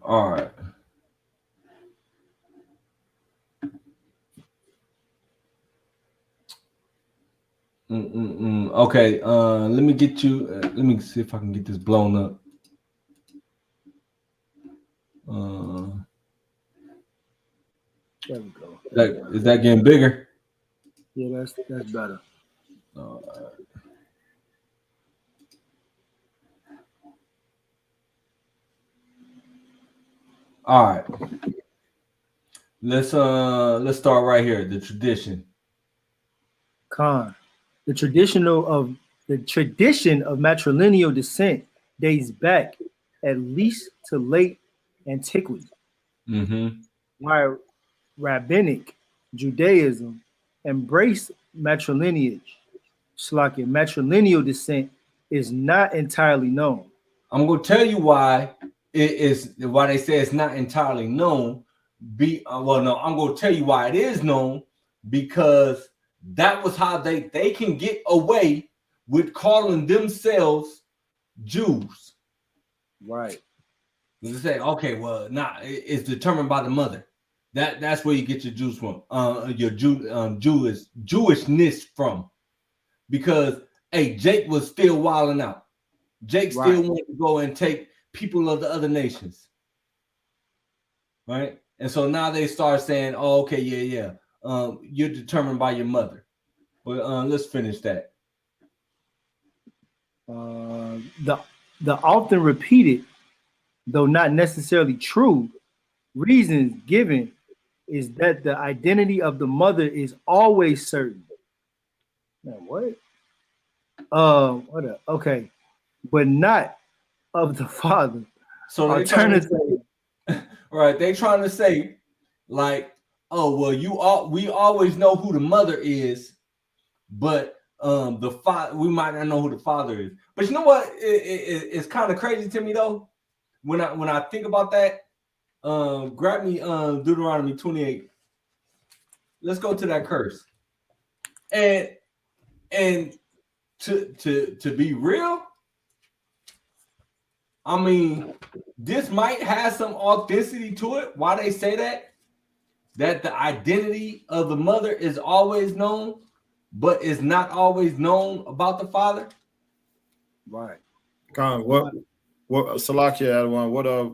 All right. Okay. Let me get you. Let me see if I can get this blown up. There we go. Is that getting bigger? Yeah, that's better. All right. All right. Let's start right here. The tradition. The tradition of matrilineal descent dates back at least to late antiquity. While rabbinic Judaism embraced matrilineage, matrilineal descent is not entirely known. I'm going to tell you why they say it's not entirely known. I'm going to tell you why it is known, because that was how they can get away with calling themselves Jews. Right. They say, okay, well, it's determined by the mother. That's where you get your Jews from, your Jewishness from. Because Jake was still wilding out. Jake still wanted to go and take people of the other nations. Right? And so now they start saying, oh, okay, yeah. You're determined by your mother. But let's finish that. The often repeated, though not necessarily true, reasons given is that the identity of the mother is always certain. Now, what? Okay, but not of the father. So they Alternatively, right? They trying to say, like, oh well, we always know who the mother is, but the father, we might not know who the father is. But you know what? It's kind of crazy to me though. When I think about that, grab me Deuteronomy 28. Let's go to that curse. And to be real, I mean, this might have some authenticity to it. Why they say that the identity of the mother is always known, but is not always known about the father. right. Con, what Salakia,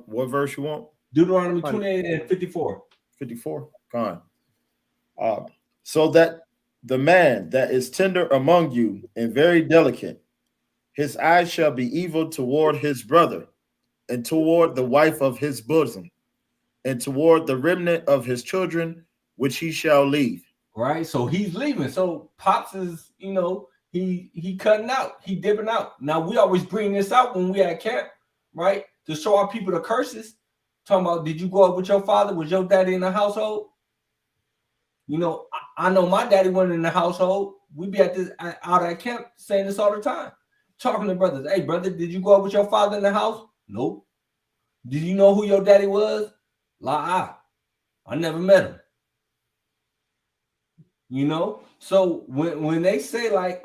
what verse you want? Deuteronomy 28 and 54. 54. Con. So that the man that is tender among you and very delicate, his eyes shall be evil toward his brother, and toward the wife of his bosom, and toward the remnant of his children, which he shall leave. Right, so he's leaving. So Pops is, he cutting out, he dipping out. Now we always bring this out when we at camp, right, to show our people the curses. Talking about, did you go up with your father? Was your daddy in the household? I know my daddy wasn't in the household. We be out at camp saying this all the time, talking to brothers. Hey, brother, did you go up with your father in the house? Nope. Did you know who your daddy was? I never met him. So when they say like,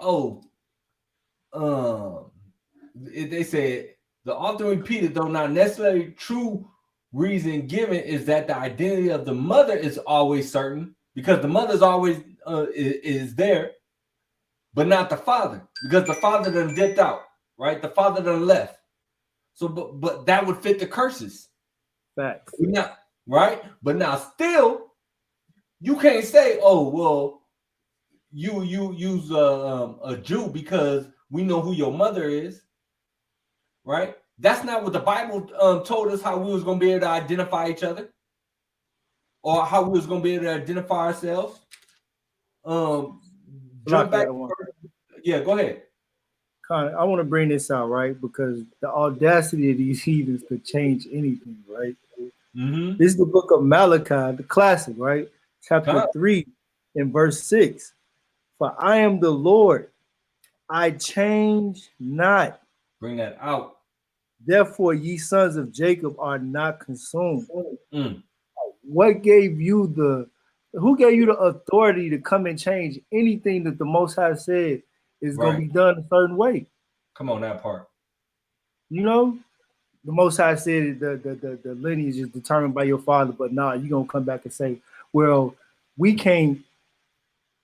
they say the often repeated, though not necessarily true reason given, is that the identity of the mother is always certain, because the mother's always is there, but not the father, because the father done dipped out, right? The father done left. So, but that would fit the curses. Facts. Right? But now still, you can't say, oh, well, you use a Jew because we know who your mother is, right? That's not what the Bible told us how we was going to be able to identify each other, or how we was going to be able to identify ourselves. Jump back. Yeah, go ahead. I want to bring this out, right? Because the audacity of these heathens could change anything, right? Mm-hmm. This is the book of Malachi, the classic, right? Chapter 3 and verse 6. For I am the Lord, I change not. Bring that out. Therefore, ye sons of Jacob are not consumed. What gave you who gave you the authority to come and change anything that the Most High said is going to be done a certain way? Come on, that part. The Most High said the lineage is determined by your father, but now you're going to come back and say, well, we can't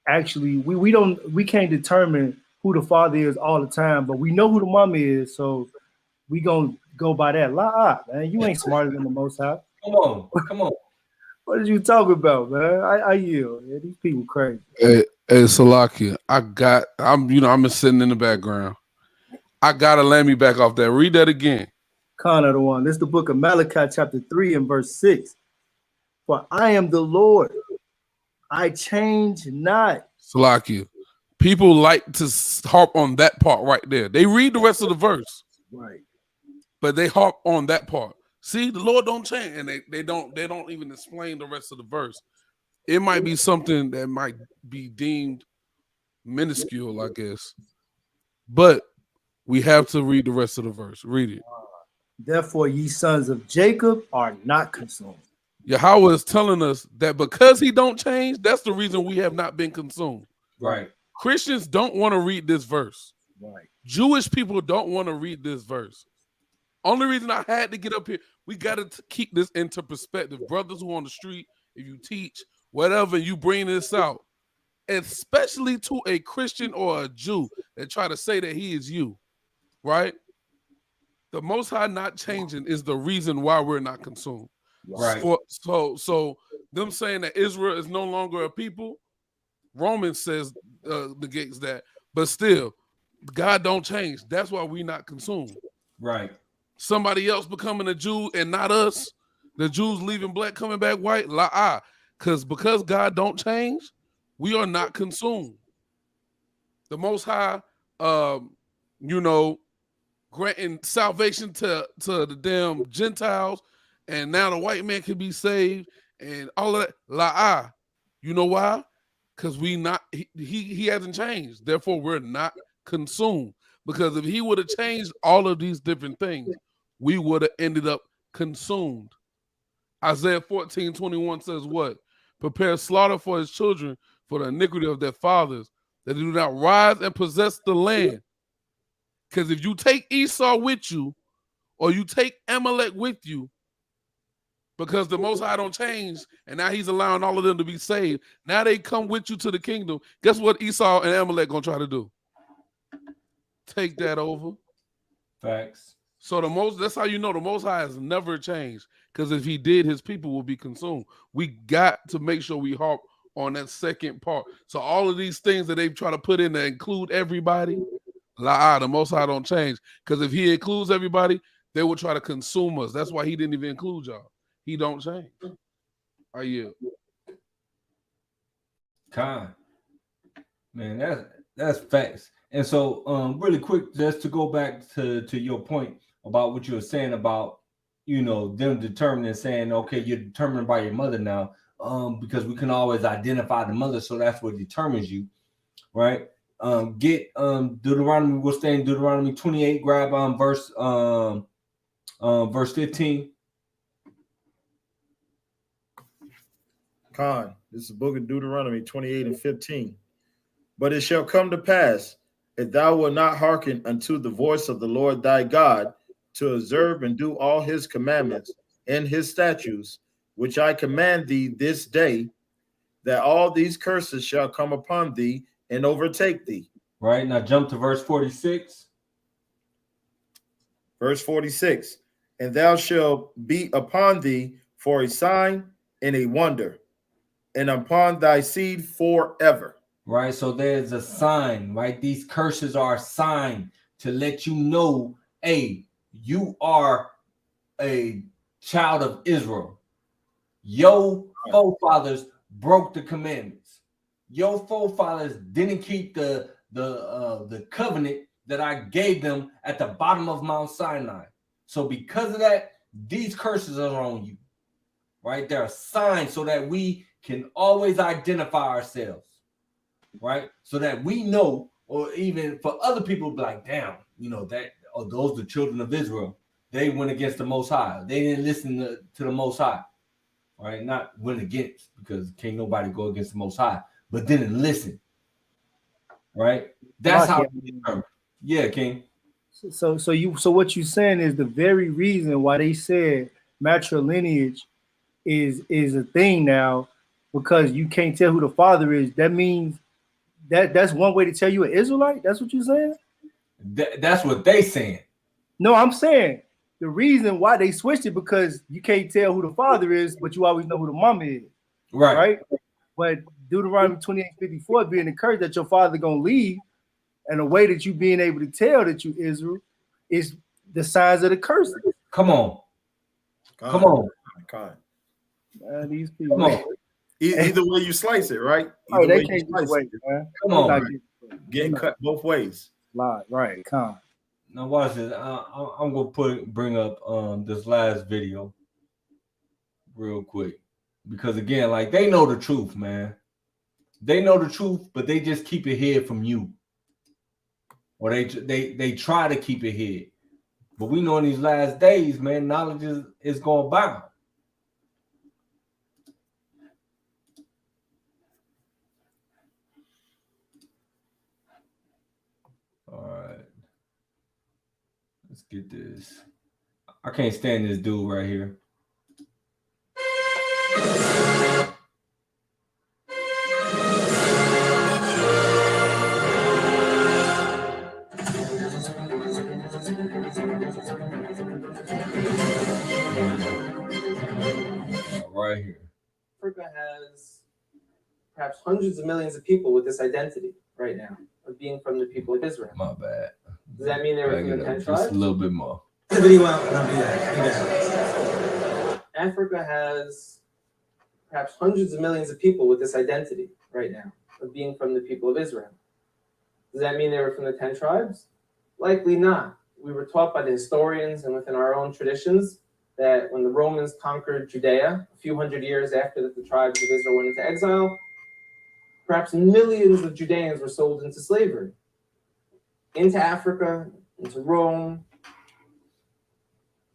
actually, we can't determine who the father is all the time, but we know who the mama is, so we going to go by that. Man, you ain't smarter than the Most High. Come on. What did you talk about, man? I yield. Yeah, these people crazy. Hey, Salakia, I'm sitting in the background. I gotta land me back off that. Read that again. Another one. This is the book of Malachi, chapter 3 and verse 6. For I am the Lord, I change not. Salakia, people like to harp on that part right there. They read the rest of the verse, right? But they harp on that part. See, the Lord don't change, and they don't even explain the rest of the verse. It might be something that might be deemed minuscule, I guess, but we have to read the rest of the verse. Read it. Therefore, ye sons of Jacob are not consumed. Yahweh is telling us that because he don't change, that's the reason we have not been consumed. Right. Christians don't want to read this verse. Right. Jewish people don't want to read this verse. Only reason I had to get up here, we got to keep this into perspective. Brothers who on the street, if you teach, whatever, you bring this out, especially to a Christian or a Jew that try to say that he is you, right? The Most High not changing is the reason why we're not consumed. Right. So them saying that Israel is no longer a people, Romans says negates that, but still, God don't change. That's why we're not consumed. Right. Somebody else becoming a Jew and not us, the Jews leaving black, coming back white, because God don't change, we are not consumed. The Most High you know, granting salvation to the damn Gentiles, and now the white man can be saved and all of that. You know why? Because he hasn't changed. Therefore, we're not consumed. Because if he would have changed all of these different things, we would have ended up consumed. Isaiah 14:21 says what? Prepare slaughter for his children for the iniquity of their fathers, that they do not rise and possess the land. Because if you take Esau with you, or you take Amalek with you, because the Most High don't change, and now he's allowing all of them to be saved. Now they come with you to the kingdom. Guess what Esau and Amalek gonna try to do? Take that over. Facts. So that's how you know the Most High has never changed. Because if he did, his people will be consumed. We got to make sure we harp on that second part. So all of these things that they try to put in to include everybody, the Most High don't change. Because if he includes everybody, they will try to consume us. That's why he didn't even include y'all. He don't change. Are you? Man, that's facts. And so, really quick, just to go back to your point about what you were saying about, you know, them determining, saying, okay, you're determined by your mother now, because we can always identify the mother, so that's what determines you, right? Get Deuteronomy. We'll stay in Deuteronomy 28. Grab verse 15. This is the book of Deuteronomy 28 and 15. But it shall come to pass, if thou wilt not hearken unto the voice of the Lord thy God, to observe and do all his commandments and his statutes, which I command thee this day, that all these curses shall come upon thee and overtake thee. Right, now jump to verse 46. Verse 46. And thou shalt be upon thee for a sign and a wonder, and upon thy seed forever. Right, so there's a sign, right? These curses are a sign to let you know, hey, you are a child of Israel. Your forefathers broke the commandments. Your forefathers didn't keep the covenant that I gave them at the bottom of Mount Sinai. So because of that, these curses are on you, right? They're a sign so that we can always identify ourselves, right? So that we know, or even for other people, be like, damn, you know, those the children of Israel. They went against the Most High. They didn't listen to the Most High, right? Not went against, because can't nobody go against the Most High, but didn't listen, right? That's how we determine. Yeah, King. So what you're saying is the very reason why they said matrilineage is a thing now, because you can't tell who the father is. That means that's one way to tell you an Israelite. That's what you're saying? That's what they saying. No, I'm saying the reason why they switched it, because you can't tell who the father is, but you always know who the mama is. Right? But Deuteronomy 28:54 being encouraged that your father gonna leave, and the way that you being able to tell that you Israel is the signs of the curses. Come on. These people. Come on. Either way you slice it, right? Either they can't wait, man. Come on. Getting cut both ways. Right. Come. Now watch this. I'm gonna bring up this last video real quick, because again, like, they know the truth, man. They know the truth, but they just keep it hid from you, or they try to keep it hid. But we know in these last days, man, knowledge is going bound. All right. Let's get this. I can't stand this dude right here. Right here. Africa has perhaps hundreds of millions of people with this identity right now of being from the people of Israel. My bad. Does that mean they were from the 10 tribes? Just a little bit more. Africa has perhaps hundreds of millions of people with this identity right now of being from the people of Israel. Does that mean they were from the 10 tribes? Likely not. We were taught by the historians and within our own traditions that when the Romans conquered Judea, a few hundred years after that the tribes of Israel went into exile, perhaps millions of Judeans were sold into slavery, into Africa, into Rome,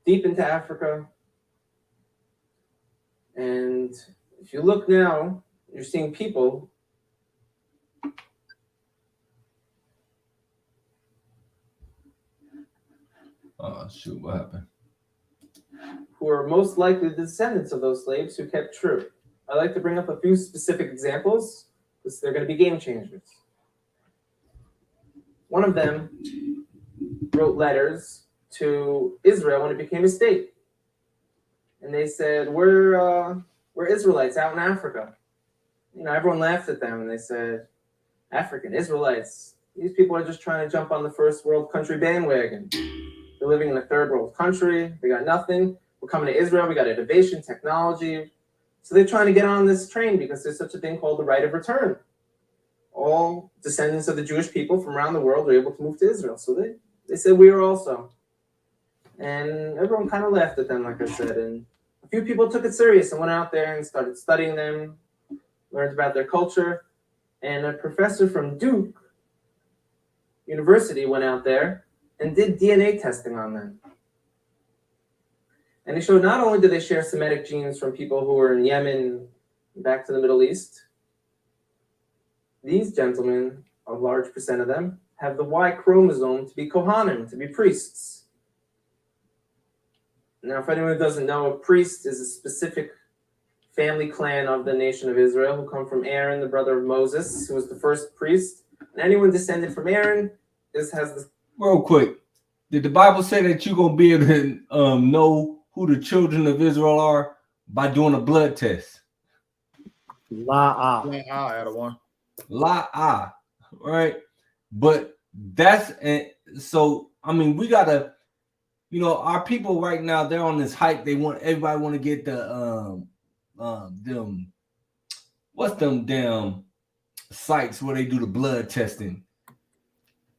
deep into Africa. And if you look now, you're seeing people Oh, shoot, what happened? who are most likely the descendants of those slaves who kept true. I'd like to bring up a few specific examples because they're going to be game changers. One of them wrote letters to Israel when it became a state. And they said, we're Israelites out in Africa. You know, everyone laughed at them and they said, African Israelites, these people are just trying to jump on the first world country bandwagon. They're living in a third world country. They got nothing. We're coming to Israel. We got innovation, technology. So they're trying to get on this train because there's such a thing called the right of return. All descendants of the Jewish people from around the world were able to move to Israel. So they said we are also. And everyone kind of laughed at them, like I said. And a few people took it serious and went out there and started studying them, learned about their culture. And a professor from Duke University went out there and did DNA testing on them. And he showed not only did they share Semitic genes from people who were in Yemen, back to the Middle East, these gentlemen, a large percent of them, have the Y chromosome to be Kohanim, to be priests. Now, if anyone doesn't know, a priest is a specific family clan of the nation of Israel who come from Aaron, the brother of Moses, who was the first priest. And anyone descended from Aaron has the... Real quick, did the Bible say that you're going to be able to know who the children of Israel are by doing a blood test? La right? But that's, so, I mean, we got to, you know, our people right now, they're on this hype. Everybody want to get the, them, what's them damn sites where they do the blood testing?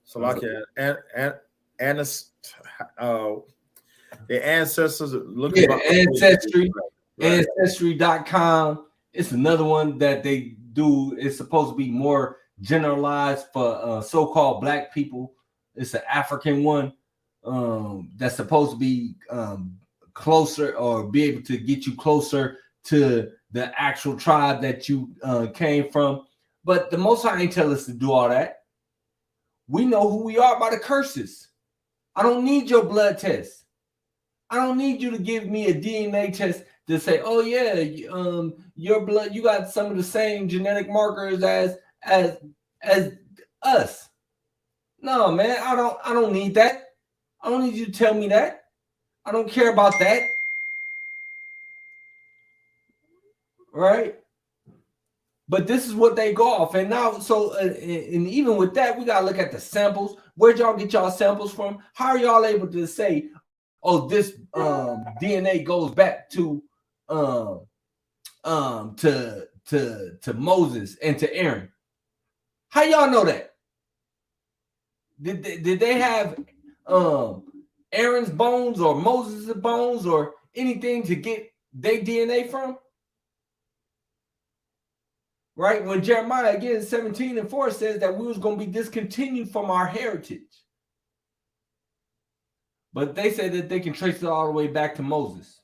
So like the ancestors looking at Ancestry.com. It's another one that they do. It's supposed to be more generalized for so-called black people. It's an African one that's supposed to be closer or be able to get you closer to the actual tribe that you came from. But the Most High ain't tell us to do all that. We know who we are by the curses. I don't need your blood test. I don't need you to give me a DNA test to say, oh yeah, your blood, you got some of the same genetic markers as us. No, man, I don't need that. I don't need you to tell me that. I don't care about that. Right? But this is what they go off. And now, so, and even with that, we got to look at the samples. Where'd y'all get y'all samples from? How are y'all able to say, oh, this DNA goes back to Moses and to Aaron? How y'all know that? Did they have Aaron's bones or Moses' bones or anything to get their DNA from? Right? When Jeremiah, again, 17:4 says that we was going to be discontinued from our heritage. But they say that they can trace it all the way back to Moses.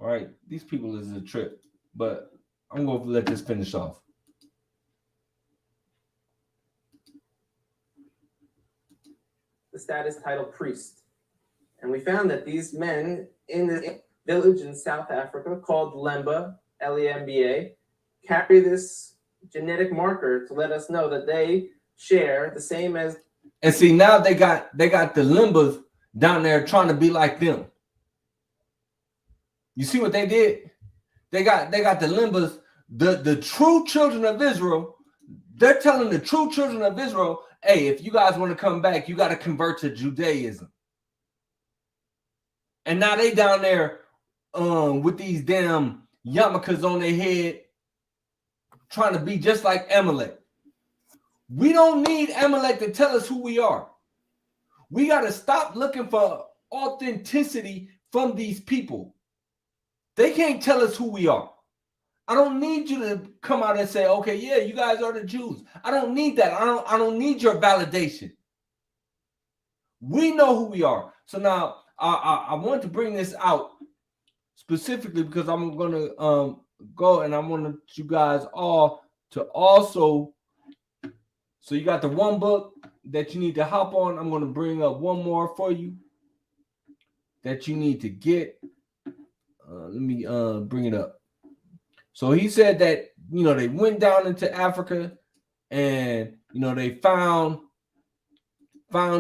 All right? These people is a trip. But I'm going to let this finish off. The status title priest. And we found that these men in this village in South Africa called Lemba, L-E-M-B-A, carry this genetic marker to let us know that they share the same as. And see, now they got the Lembas down there trying to be like them. You see what they did? They got the Lembas, the true children of Israel. They're telling the true children of Israel, hey, if you guys want to come back, you got to convert to Judaism. And now they down there with these damn yarmulkes on their head, trying to be just like Amalek. We don't need Amalek to tell us who we are. We got to stop looking for authenticity from these people. They can't tell us who we are. I don't need you to come out and say, okay, yeah, you guys are the Jews. I don't need that. I don't need your validation. We know who we are. So now I want to bring this out specifically because I'm going to go and I want you guys all to also, so you got the one book that you need to hop on. I'm going to bring up one more for you that you need to get. Let me bring it up. So he said that, they went down into Africa and, they found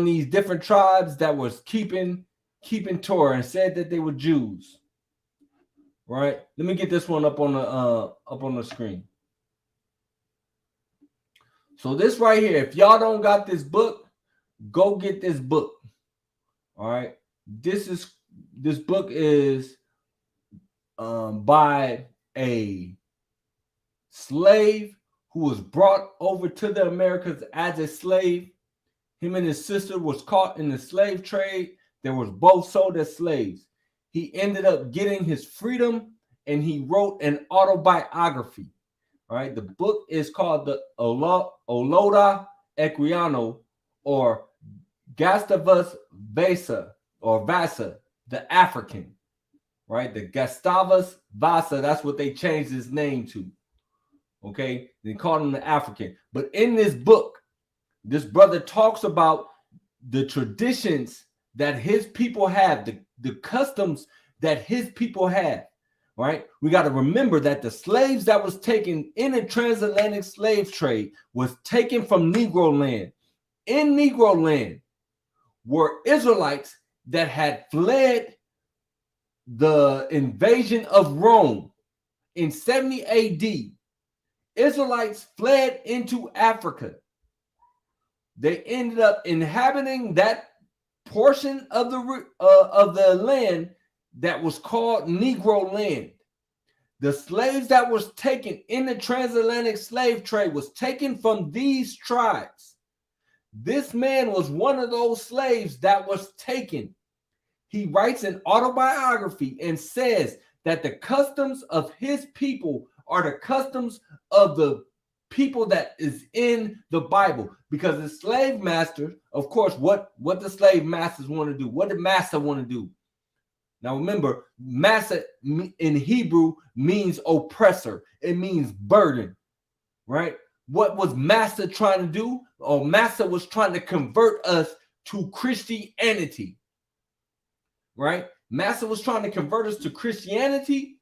these different tribes that was keeping Torah and said that they were Jews. Right? Let me get this one up on the screen. So this right here, if y'all don't got this book, go get this book. All right. This book is by a slave who was brought over to the Americas as a slave. Him and his sister was caught in the slave trade. They were both sold as slaves. He ended up getting his freedom and he wrote an autobiography. All right. The book is called the Oloda Equiano or Gustavus Vasa or Vasa, the African. Right, the Gustavus Vasa, that's what they changed his name to. Okay, they called him the African. But in this book, this brother talks about the traditions that his people have, the customs that his people have. Right, we got to remember that the slaves that was taken in the transatlantic slave trade was taken from Negro land. In Negro land were Israelites that had fled the invasion of Rome in 70 AD. Israelites fled into Africa. They ended up inhabiting that portion of the land that was called Negro land. The slaves that was taken in the transatlantic slave trade was taken from these tribes. This man was one of those slaves that was taken. He writes an autobiography and says that the customs of his people are the customs of the people that is in the Bible. Because the slave master, of course, what the slave masters want to do, what the master want to do. Now remember, master in Hebrew means oppressor. It means burden, right? What was master trying to do? Or master was trying to convert us to Christianity. Right? Master was trying to convert us to Christianity.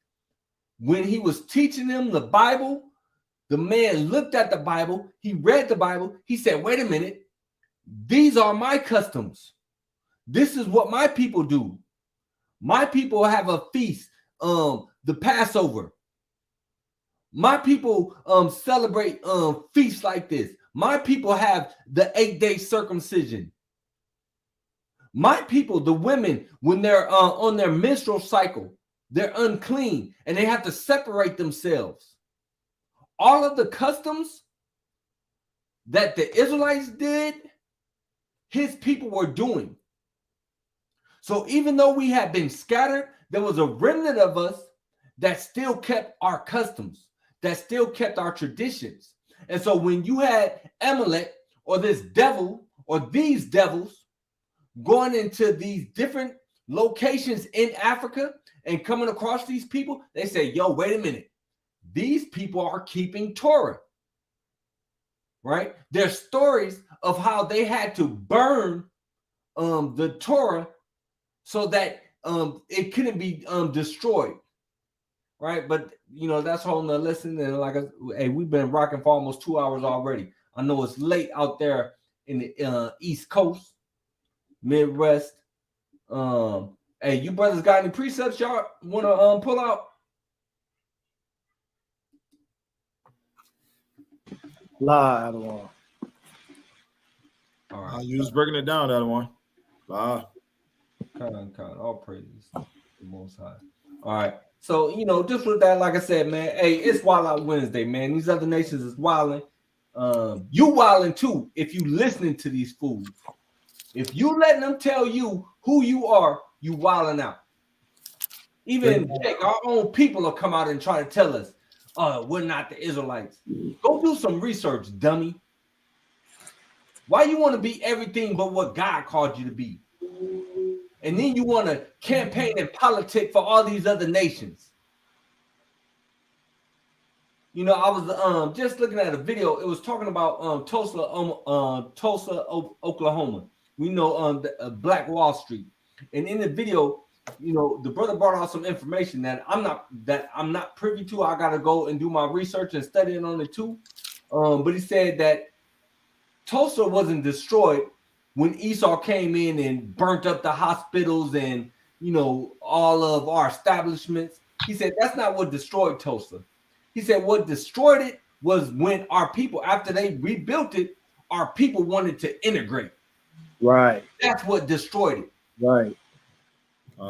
When he was teaching them the Bible, the man looked at the Bible. He read the Bible. He said, wait a minute. These are my customs. This is what my people do. My people have a feast, the Passover. My people celebrate feasts like this. My people have the 8-day circumcision. My people, the women, when they're on their menstrual cycle, they're unclean and they have to separate themselves. All of the customs that the Israelites did, his people were doing. So even though we had been scattered, there was a remnant of us that still kept our customs, that still kept our traditions. And so when you had Amalek or this devil or these devils going into these different locations in Africa and coming across these people, they say, yo, wait a minute. These people are keeping Torah, right? There's stories of how they had to burn the Torah so that it couldn't be destroyed, right? But, that's a whole nother lesson. And hey, we've been rocking for almost 2 hours already. I know it's late out there in the East Coast, Midwest. Hey, you brothers got any precepts y'all want to pull out? Lie, Adawan. All right. You was breaking it down, Adawan. Lie. Kind. All praises to the Most High. All right. So, just with that, like I said, man, hey, it's Wild Out Wednesday, man. These other nations is wilding. You wilding too if you listening to these fools. If you letting them tell you who you are, you wilding out. Even our own people will come out and try to tell us, we're not the Israelites. Go do some research, dummy. Why you want to be everything but what God called you to be? And then you want to campaign and politic for all these other nations. You know, I was just looking at a video. It was talking about Tulsa, Oklahoma. We know Black Wall Street. And in the video, you know, the brother brought out some information that I'm not privy to. I gotta go and do my research and studying on it too. But he said that Tulsa wasn't destroyed when Esau came in and burnt up the hospitals and, you know, all of our establishments. He said that's not what destroyed Tulsa. He said what destroyed it was when our people, after they rebuilt it, our people wanted to integrate. Right. That's what destroyed it. Right.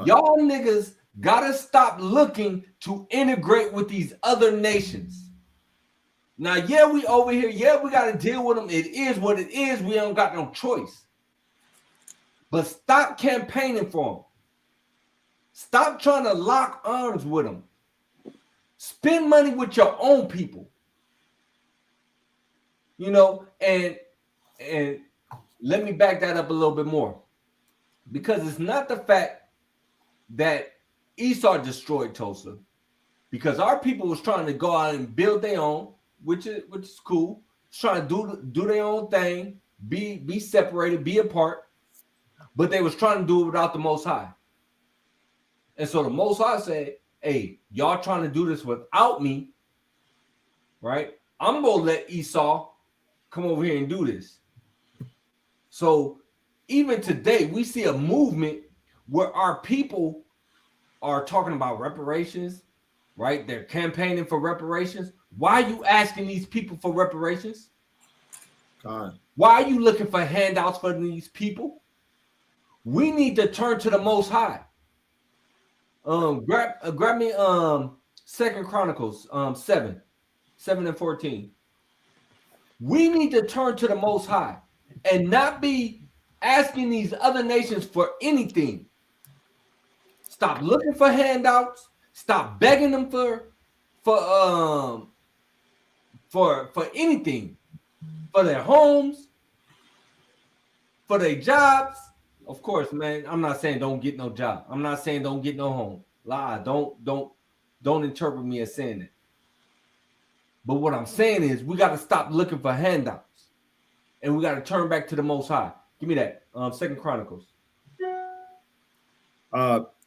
Y'all niggas gotta stop looking to integrate with these other nations. Now, yeah, we over here. Yeah, we gotta deal with them. It is what it is. We don't got no choice. But stop campaigning for them. Stop trying to lock arms with them. Spend money with your own people. You know, and let me back that up a little bit more. Because it's not the fact that Esau destroyed Tulsa, because our people was trying to go out and build their own, which is cool. It's trying to do their own thing, be separated, be apart, but they was trying to do it without the Most High. And so the Most High said, hey, y'all trying to do this without me, right? I'm going to let Esau come over here and do this. So even today, we see a movement where our people are talking about reparations, right? They're campaigning for reparations. Why are you asking these people for reparations? God. Why are you looking for handouts for these people? We need to turn to the Most High. Grab me 2 Chronicles 7 and 14. We need to turn to the Most High and not be asking these other nations for anything. Stop looking for handouts. Stop begging them for anything, for their homes, for their jobs. Of course, man. I'm not saying don't get no job. I'm not saying don't get no home. Lie. Don't interpret me as saying that. But what I'm saying is we got to stop looking for handouts, and we got to turn back to the Most High. Give me that 2 Chronicles.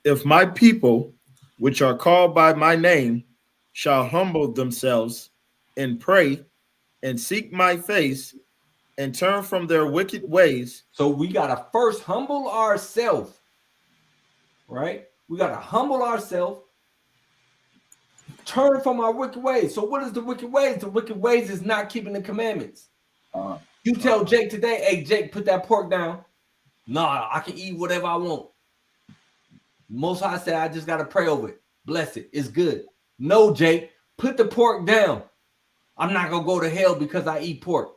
If my people, which are called by my name, shall humble themselves and pray and seek my face and turn from their wicked ways. So we got to first humble ourselves, right? We got to humble ourselves, turn from our wicked ways. So what is the wicked ways? The wicked ways is not keeping the commandments. You tell Jake today, hey, Jake, put that pork down. Nah, I can eat whatever I want. Most High said, I just got to pray over it. Bless it. It's good. No, Jake, put the pork down. I'm not going to go to hell because I eat pork.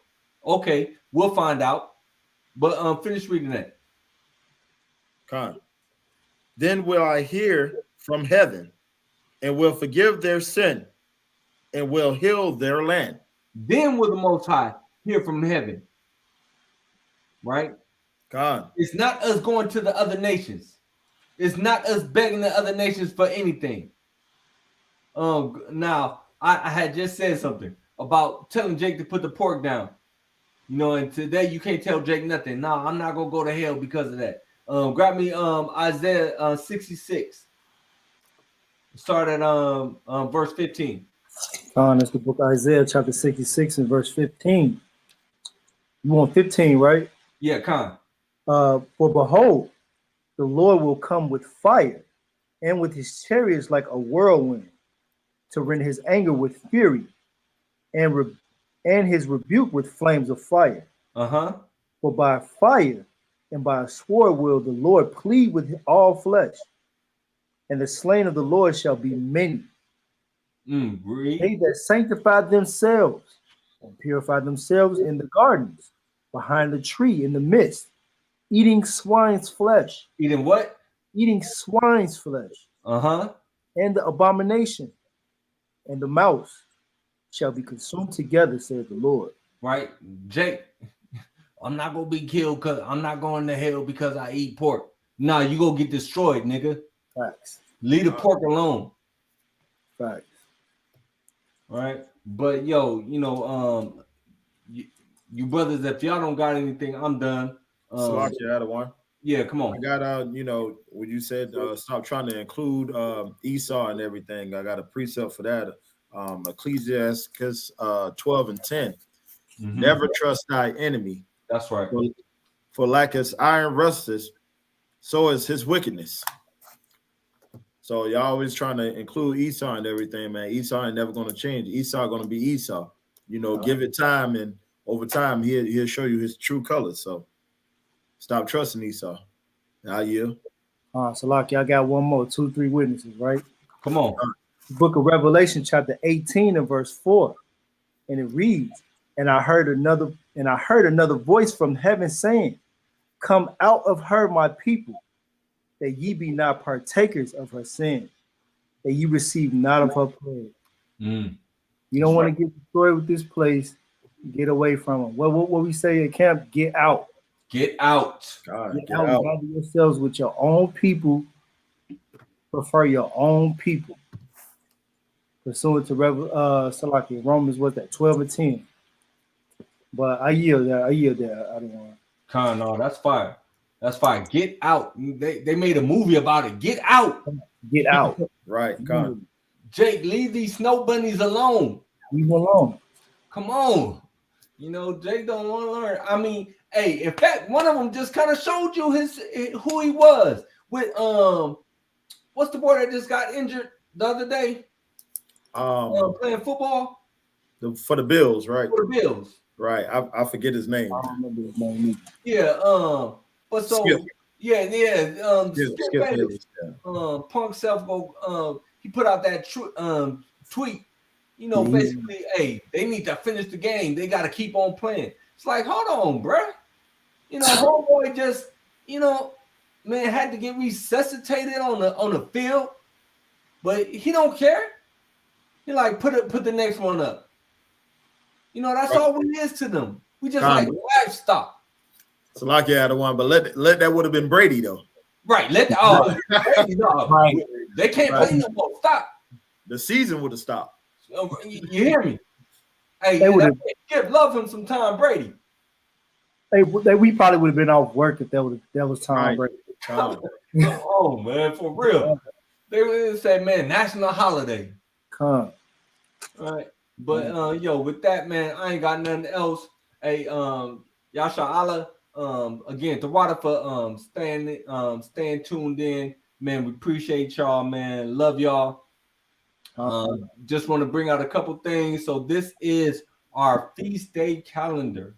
Okay, we'll find out. But finish reading that. God. Then will I hear from heaven and will forgive their sin and will heal their land. Then will the Most High hear from heaven. Right? God. It's not us going to the other nations. It's not us begging the other nations for anything. Now, I had just said something about telling Jake to put the pork down. You know, and today you can't tell Jake nothing. No, I'm not going to go to hell because of that. Grab me Isaiah 66. Start at verse 15. That's the book of Isaiah, chapter 66 and verse 15. You want 15, right? Yeah, Khan. For behold, the Lord will come with fire and with his chariots like a whirlwind, to rend his anger with fury and his rebuke with flames of fire. For by fire and by a sword will the Lord plead with all flesh, and the slain of the Lord shall be many. They that sanctify themselves and purify themselves in the gardens, behind the tree in the midst, eating swine's flesh. Eating what? Eating swine's flesh. Uh-huh. And the abomination and the mouse shall be consumed together, said the Lord. Right, Jake. I'm not gonna be killed because I'm not going to hell because I eat pork. Nah, you gonna get destroyed, nigga. Facts. Leave the pork alone. Facts. All right, but yo, you know, you brothers, if y'all don't got anything, I'm done. So I had one. Yeah, come on. I got you know, when you said stop trying to include Esau and everything, I got a precept for that. Ecclesiastes 12 and 10. Mm-hmm. Never trust thy enemy. That's right. For like as iron rusteth, so is his wickedness. So y'all always trying to include Esau and everything, man. Esau ain't never going to change. Esau going to be Esau. You know, give it time, and over time he'll show you his true colors. So stop trusting Esau. I yield. Salaki, I got one more, 2-3 witnesses, right? Come on. Book of Revelation, chapter 18 and verse 4. And it reads, and I heard another voice from heaven saying, come out of her, my people, that ye be not partakers of her sin, that ye receive not of her plague. You don't want to get destroyed with this place. Get away from them. What we say at camp, get out. Get out. Get out. Gather yourselves with your own people. Prefer your own people. Pursuant to Salaki, Romans, what's that? 12 and 10. But I yield there. I don't want to. No, that's fire. That's fire. Get out. They made a movie about it. Get out. Get out. Right. Con. Jake, leave these snow bunnies alone. Leave them alone. Come on. You know, Jake don't want to learn. I mean, hey, in fact, one of them just kind of showed you who he was with what's the boy that just got injured the other day? Playing football for the Bills, right? For the Bills, right? I forget his name. I don't remember his name either. Yeah. But so Skip. Skip Punk Self go. He put out that tweet. You know, basically, hey, they need to finish the game. They got to keep on playing. It's like, hold on, bruh. You know, homeboy just, you know, man, had to get resuscitated on the field, but he don't care. He like put the next one up. You know, that's all we is to them. We just like livestock. So like you had one, but let that would have been Brady though. Right. Brady, no. Right. They can't play no more. Stop. The season would have stopped. You hear me? Hey, give love him some Tom Brady. We probably would have been off work if that was Tom Brady. Oh man, for real. They would say, man, national holiday. Come. All right. But yo, with that, man, I ain't got nothing else. Hey, Yasha Allah, again, Tawada for staying tuned in. Man, we appreciate y'all, man. Love y'all. Just want to bring out a couple things. So this is our feast day calendar.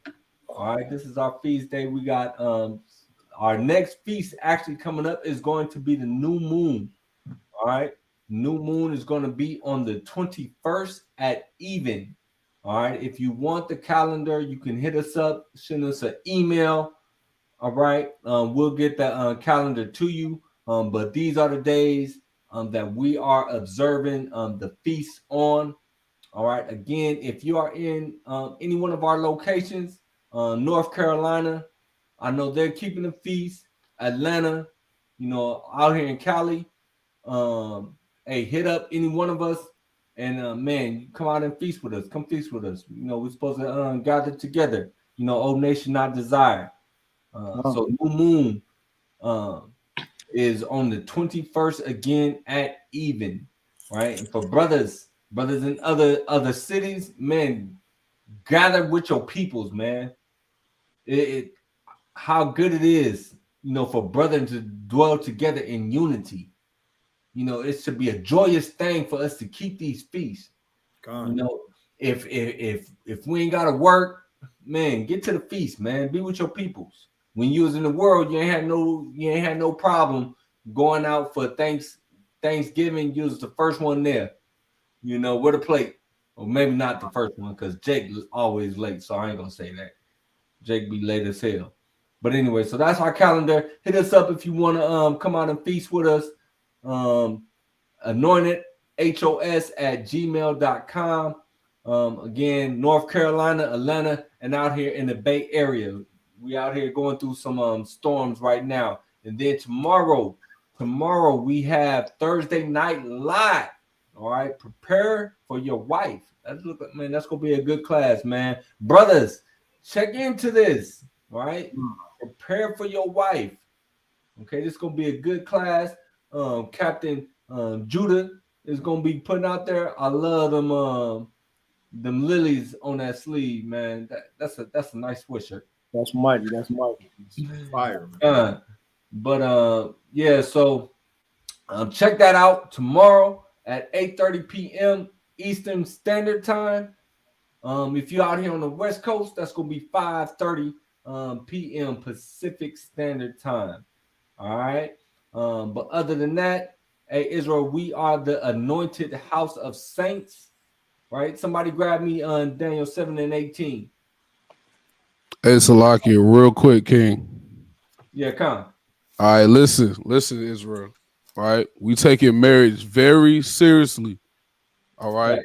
All right, this is our feast day. We got our next feast actually coming up is going to be the new moon. All right, new moon is going to be on the 21st at even. All right, if you want the calendar, you can hit us up, send us an email. All right, we'll get the calendar to you. But these are the days that we are observing the feast on. All right. Again, if you are in any one of our locations, North Carolina, I know they're keeping the feast. Atlanta, you know, out here in Cali, hey, hit up any one of us, and man, you come out and feast with us. Come feast with us. You know, we're supposed to gather together. You know, old nation not desire. So new moon is on the 21st again at even, right? And for brothers in other cities, man, gather with your peoples, man. How good it is, you know, for brethren to dwell together in unity. You know, it should be a joyous thing for us to keep these feasts. God. You know, if we ain't gotta work, man, get to the feast, man. Be with your peoples. When you was in the world, you ain't had no problem going out for Thanksgiving. You was the first one there, you know, with a plate. Or maybe not the first one, because Jake is always late, so I ain't gonna say that. Jake be late as hell. But anyway, so that's our calendar. Hit us up if you want to come out and feast with us. AnointedHOS@gmail.com. Again, North Carolina, Atlanta, and out here in the Bay Area. We out here going through some storms right now. And then tomorrow we have Thursday Night Live. All right, prepare for your wife. That's gonna be a good class, man. Brothers, check into this. All right, prepare for your wife. Okay, this is gonna be a good class. Captain Judah is gonna be putting out there. I love them lilies on that sleeve, man. That's a nice sweatshirt. That's mighty. That's mighty. Fire. Yeah. So check that out tomorrow at 8:30 p.m. Eastern Standard Time. If you're out here on the West Coast, that's gonna be 5:30 p.m. Pacific Standard Time. All right. But other than that, hey Israel, we are the Anointed House of Saints. Right? Somebody grab me on Daniel 7:18. Hey, Salaki, real quick, King. Yeah, come. All right, listen, Israel. All right, we taking marriage very seriously. All right,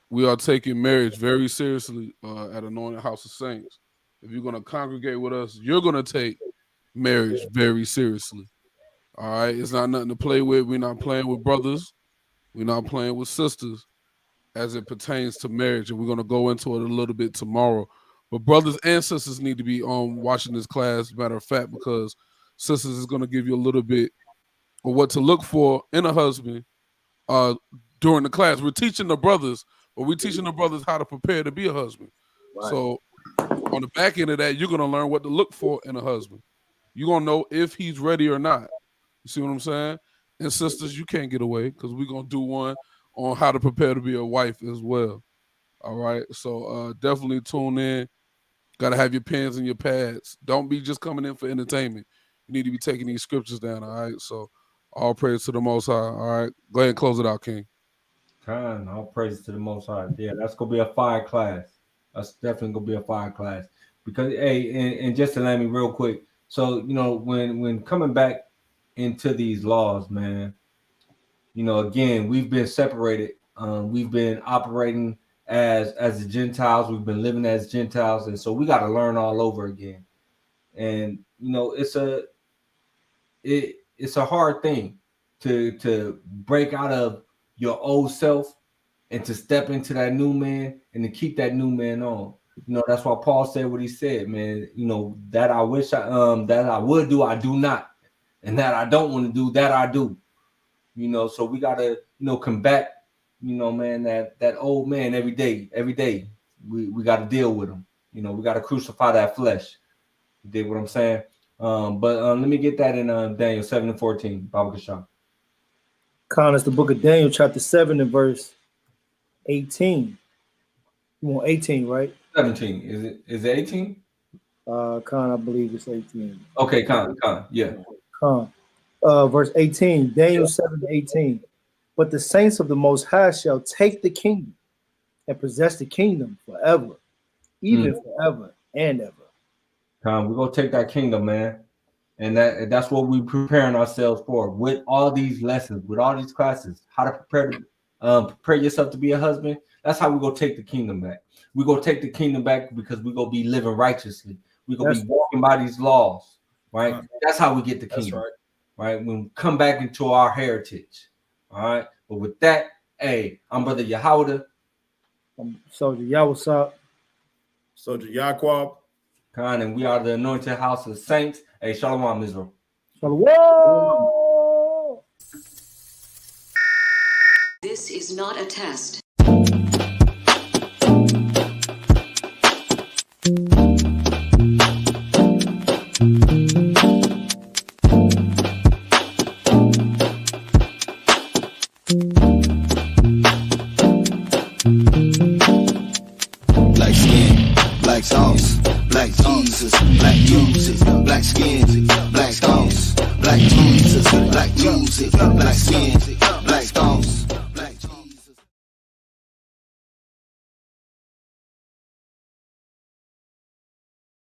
we are taking marriage very seriously at Anointed House of Saints. If you're gonna congregate with us, you're gonna take marriage very seriously. All right, it's not nothing to play with. We're not playing with brothers. We're not playing with sisters as it pertains to marriage, and we're gonna go into it a little bit tomorrow. But brothers and sisters need to be watching this class, matter of fact, because sisters is going to give you a little bit of what to look for in a husband during the class. We're teaching the brothers, but we're teaching the brothers how to prepare to be a husband. Right. So on the back end of that, you're going to learn what to look for in a husband. You're going to know if he's ready or not. You see what I'm saying? And sisters, you can't get away because we're going to do one on how to prepare to be a wife as well. All right, so definitely tune in. Got to have your pens and your pads. Don't be just coming in for entertainment. You need to be taking these scriptures down, all right? So all praise to the Most High, all right? Go ahead and close it out, King. All praise to the Most High. Yeah, that's going to be a fire class. That's definitely going to be a fire class. Because, hey, and just to let me real quick, so, when coming back into these laws, man, again, we've been separated. We've been operating as the Gentiles, we've been living as Gentiles, and so we got to learn all over again. And it's a hard thing to break out of your old self and to step into that new man and to keep that new man on. That's why Paul said what he said, man. That I wish that I would do, I do not, and that I don't want to do, that I do. So we gotta combat. Man, that old man every day, we got to deal with him. We got to crucify that flesh. You dig what I'm saying? But let me get that in Daniel 7:14. Baba Cashapp. It's the book of Daniel, chapter 7 and verse 18. You want 18, right? 17. Is it 18? I believe it's 18. Okay, yeah. Verse 18, Daniel 7:18. But the saints of the Most High shall take the kingdom and possess the kingdom forever, even forever and ever. We're going to take that kingdom, man. And that's what we're preparing ourselves for with all these lessons, with all these classes, how to prepare yourself to be a husband. That's how we're going to take the kingdom back. We're going to take the kingdom back because we're going to be living righteously. We're going to be walking by these laws, right? That's how we get the kingdom, right? When we come back into our heritage. All right, but with that, hey, I'm Brother Yahweh. I'm Soldier Yawasop. Soldier Yaquab. And we are the Anointed House of Saints. Hey, Shalom, Israel. Shalom. This is not a test. Black skin, black sauce, black Jesus, black music, black skin, black sauce, black Jesus, black music, black skin.